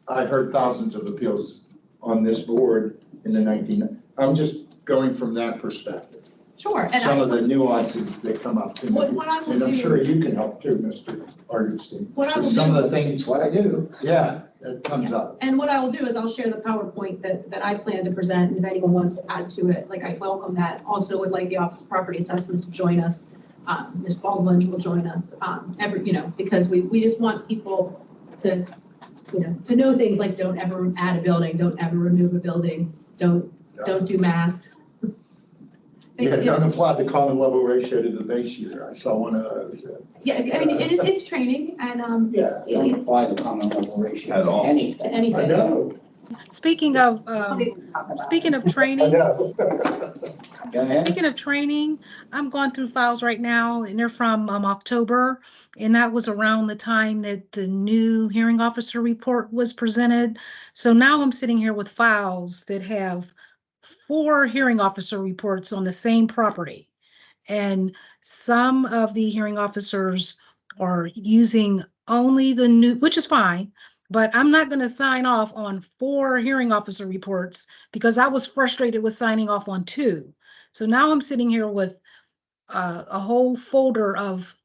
[SPEAKER 2] I heard thousands of appeals on this board in the 19. I'm just going from that perspective.
[SPEAKER 7] Sure. And
[SPEAKER 2] Some of the nuances that come up to me,
[SPEAKER 7] what I will
[SPEAKER 2] and I'm
[SPEAKER 7] do,
[SPEAKER 2] sure you can help too, Mr. Argerstein.
[SPEAKER 7] What I will
[SPEAKER 2] Some
[SPEAKER 7] do-
[SPEAKER 2] of the things,
[SPEAKER 8] That's what I do.
[SPEAKER 2] yeah, that comes up.
[SPEAKER 7] and what I will do is I'll share the PowerPoint that I plan to present, and if anyone wants to add to it, like I welcome that. Also would like the Office of Property Assessment to join us. Ms. Baldwin will join us, because we just want people to, to know things like don't ever add a building, don't ever remove a building, don't do math.
[SPEAKER 2] Yeah, don't apply the common level ratio to the base year. I saw one of those.
[SPEAKER 7] Yeah, I mean, it's training and,
[SPEAKER 2] Yeah.
[SPEAKER 8] Don't
[SPEAKER 7] it's
[SPEAKER 8] apply the common level ratio
[SPEAKER 12] At
[SPEAKER 8] to
[SPEAKER 12] all.
[SPEAKER 7] to
[SPEAKER 8] anything.
[SPEAKER 2] I
[SPEAKER 7] anything.
[SPEAKER 2] know.
[SPEAKER 5] Speaking of,
[SPEAKER 2] I
[SPEAKER 5] training,
[SPEAKER 2] know.
[SPEAKER 8] Go ahead.
[SPEAKER 5] speaking of training, I'm going through files right now and they're from October. And that was around the time that the new hearing officer report was presented. So now I'm sitting here with files that have 4 hearing officer reports on the same property. And some of the hearing officers are using only the new, which is fine, but I'm not going to sign off on 4 hearing officer reports because I was frustrated with signing off on 2. So now I'm sitting here with a whole folder of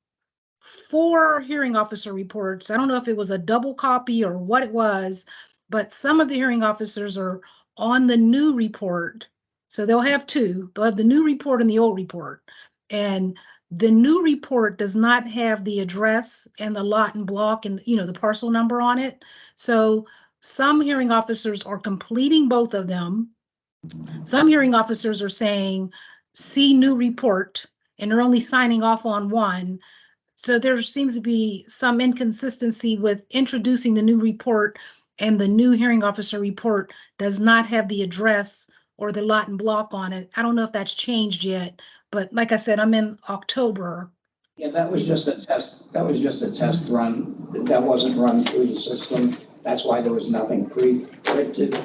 [SPEAKER 5] 4 hearing officer reports. I don't know if it was a double copy or what it was, but some of the hearing officers are on the new report. So they'll have 2. They'll have the new report and the old report. And the new report does not have the address and the lot and block and, the parcel number on it. So some hearing officers are completing both of them. Some hearing officers are saying, see new report, and they're only signing off on one. So there seems to be some inconsistency with introducing the new report, and the new hearing officer report does not have the address or the lot and block on it. I don't know if that's changed yet, but like I said, I'm in October.
[SPEAKER 8] Yeah, that was just a test. That was just a test run. That wasn't run through the system. That's why there was nothing pre-printed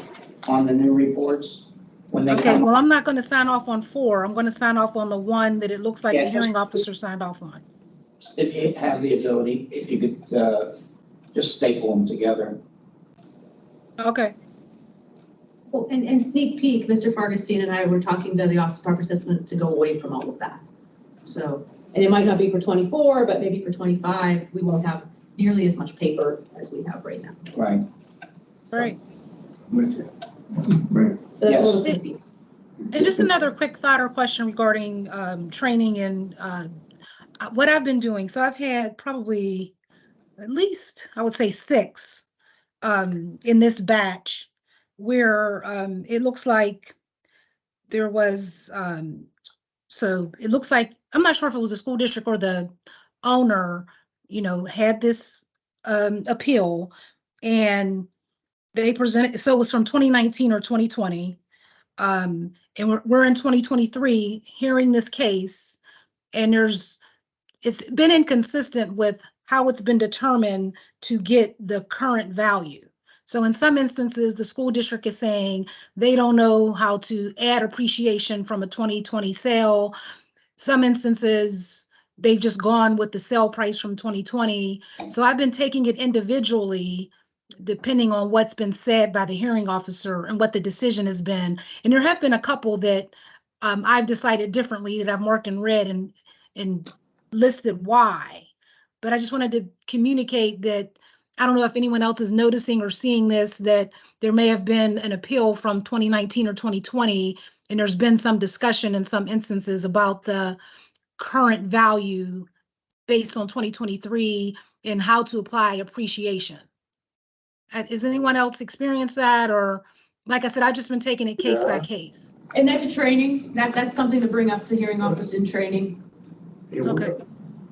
[SPEAKER 8] on the new reports. When they
[SPEAKER 5] Okay,
[SPEAKER 8] come,
[SPEAKER 5] well, I'm not going to sign off on 4. I'm going to sign off on the one that it looks like
[SPEAKER 8] Yeah,
[SPEAKER 5] the
[SPEAKER 8] just-
[SPEAKER 5] hearing officer signed off on.
[SPEAKER 8] if you have the ability, if you could just staple them together.
[SPEAKER 5] Okay.
[SPEAKER 7] Well, and sneak peek, Mr. Fargestein and I were talking to the Office of Property Assessment to go away from all of that. So, and it might not be for 24, but maybe for 25, we won't have nearly as much paper as we have right now.
[SPEAKER 8] Right.
[SPEAKER 5] Right.
[SPEAKER 2] With you.
[SPEAKER 7] So that's a
[SPEAKER 8] Yes.
[SPEAKER 7] little sneak peek.
[SPEAKER 5] And just another quick thought or question regarding training and what I've been doing. So I've had probably at least, I would say 6 in this batch where it looks like there was, so it looks like, I'm not sure if it was the school district or the owner, had this appeal, and they presented, so it was from 2019 or 2020. And we're in 2023 hearing this case, and it's been inconsistent with how it's been determined to get the current value. So in some instances, the school district is saying they don't know how to add appreciation from a 2020 sale. Some instances, they've just gone with the sale price from 2020. So I've been taking it individually, depending on what's been said by the hearing officer and what the decision has been. And there have been a couple that I've decided differently, that I've marked in red and listed why. But I just wanted to communicate that I don't know if anyone else is noticing or seeing this, that there may have been an appeal from 2019 or 2020, and there's been some discussion in some instances about the current value based on 2023 and how to apply appreciation. Has anyone else experienced that, or Like I said, I've just been taking it case by case.
[SPEAKER 7] And that's a training, that's something to bring up to hearing officer in training.
[SPEAKER 5] Okay.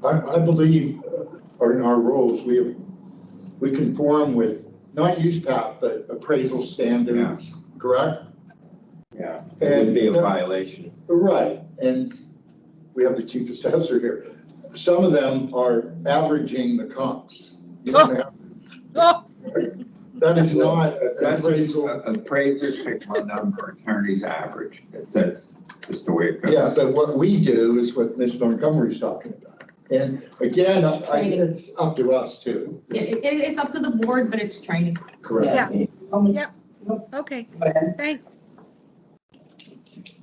[SPEAKER 2] I believe in our rules, we conform with not USPAP, but appraisal standards, correct?
[SPEAKER 12] Yeah, it would be a violation.
[SPEAKER 2] Right, and we have the chief assessor here. Some of them are averaging the comps. You don't have,
[SPEAKER 5] Oh,
[SPEAKER 2] that is not
[SPEAKER 12] Assessors,
[SPEAKER 2] appraisal.
[SPEAKER 12] appraisers pick one number, attorneys average. That's just the way it goes.
[SPEAKER 2] Yeah, but what we do is what Ms. Montgomery's talking about. And again,
[SPEAKER 7] Training.
[SPEAKER 2] it's up to us too.
[SPEAKER 7] Yeah, it's up to the board, but it's training.
[SPEAKER 2] Correct.
[SPEAKER 5] Yep. Okay, thanks.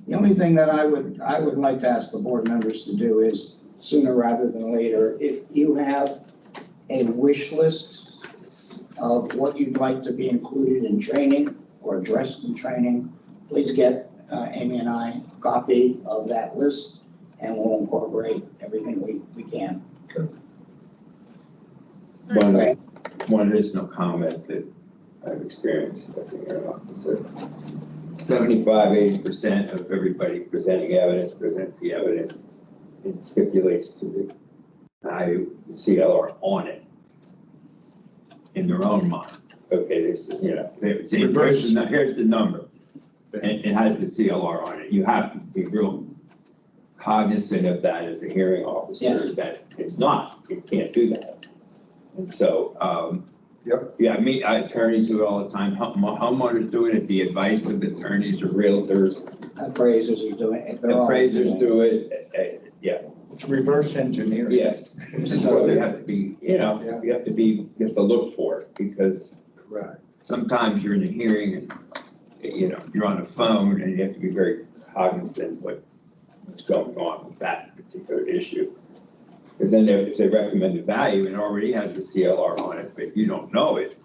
[SPEAKER 8] The only thing that I would like to ask the board members to do is sooner rather than later, if you have a wish list of what you'd like to be included in training or addressed in training, please get Amy and I a copy of that list and we'll incorporate everything we can.
[SPEAKER 12] One additional comment that I've experienced as a hearing officer. 75–80% of everybody presenting evidence presents the evidence. It stipulates to the value, the CLR on it in their own mind. Okay, this is, here's the number. And it has the CLR on it. You have to be real cognizant of that as a hearing officer,
[SPEAKER 8] Yes.
[SPEAKER 12] that it's not, you can't do that. And so, yeah, attorneys do it all the time. Homeowners do it at the advice of attorneys or realtors.
[SPEAKER 8] Appraisers are doing it. They're all
[SPEAKER 12] Appraisers
[SPEAKER 8] doing
[SPEAKER 12] do it, yeah.
[SPEAKER 2] It's reverse engineering.
[SPEAKER 12] Yes, so you have to be, you have to look for it, because
[SPEAKER 2] Correct.
[SPEAKER 12] sometimes you're in a hearing and, you're on the phone and you have to be very cognizant what's going on with that particular issue. Because then if they recommend a value and it already has the CLR on it, but you don't know it.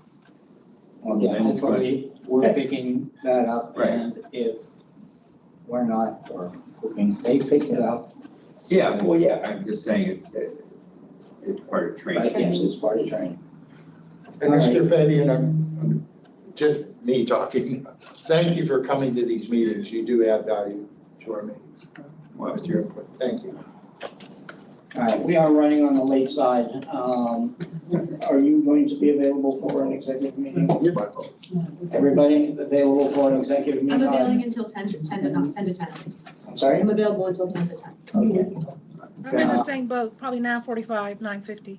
[SPEAKER 8] Well, yeah, hopefully, we're picking that up,
[SPEAKER 12] Right.
[SPEAKER 8] and if we're not, or they pick it up.
[SPEAKER 12] Yeah, well, yeah, I'm just saying it's part of
[SPEAKER 8] But
[SPEAKER 12] training.
[SPEAKER 8] yes, it's part of training.
[SPEAKER 2] And Mr. Fabian, I'm just me talking. Thank you for coming to these meetings. You do add value to our meetings.
[SPEAKER 12] Well,
[SPEAKER 2] With your input. Thank you.
[SPEAKER 8] All right, we are running on the late side. Are you going to be available for an executive meeting?
[SPEAKER 2] You're my fault.
[SPEAKER 8] Everybody available for an executive meeting?
[SPEAKER 7] I'm availing until 10 to 10.
[SPEAKER 8] I'm sorry?
[SPEAKER 7] I'm available until 10 to 10.
[SPEAKER 8] Okay.
[SPEAKER 5] I'm in the same boat, probably 9:45, 9:50.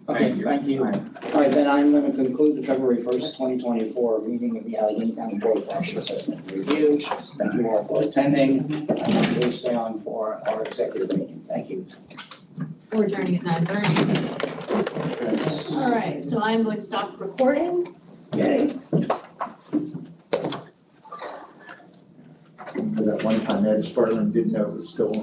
[SPEAKER 8] Okay, thank you. All right, then I'm going to conclude the February 1st, 2024 meeting of the Allegheny County Board of Financial Assessment Review. Thank you all for attending. Please stay on for our executive meeting. Thank you.
[SPEAKER 7] We're adjourning at 9:30. All right, so I'm going to stop recording.
[SPEAKER 8] Yay.
[SPEAKER 2] Remember that one time Ed Sparling didn't know it was still on?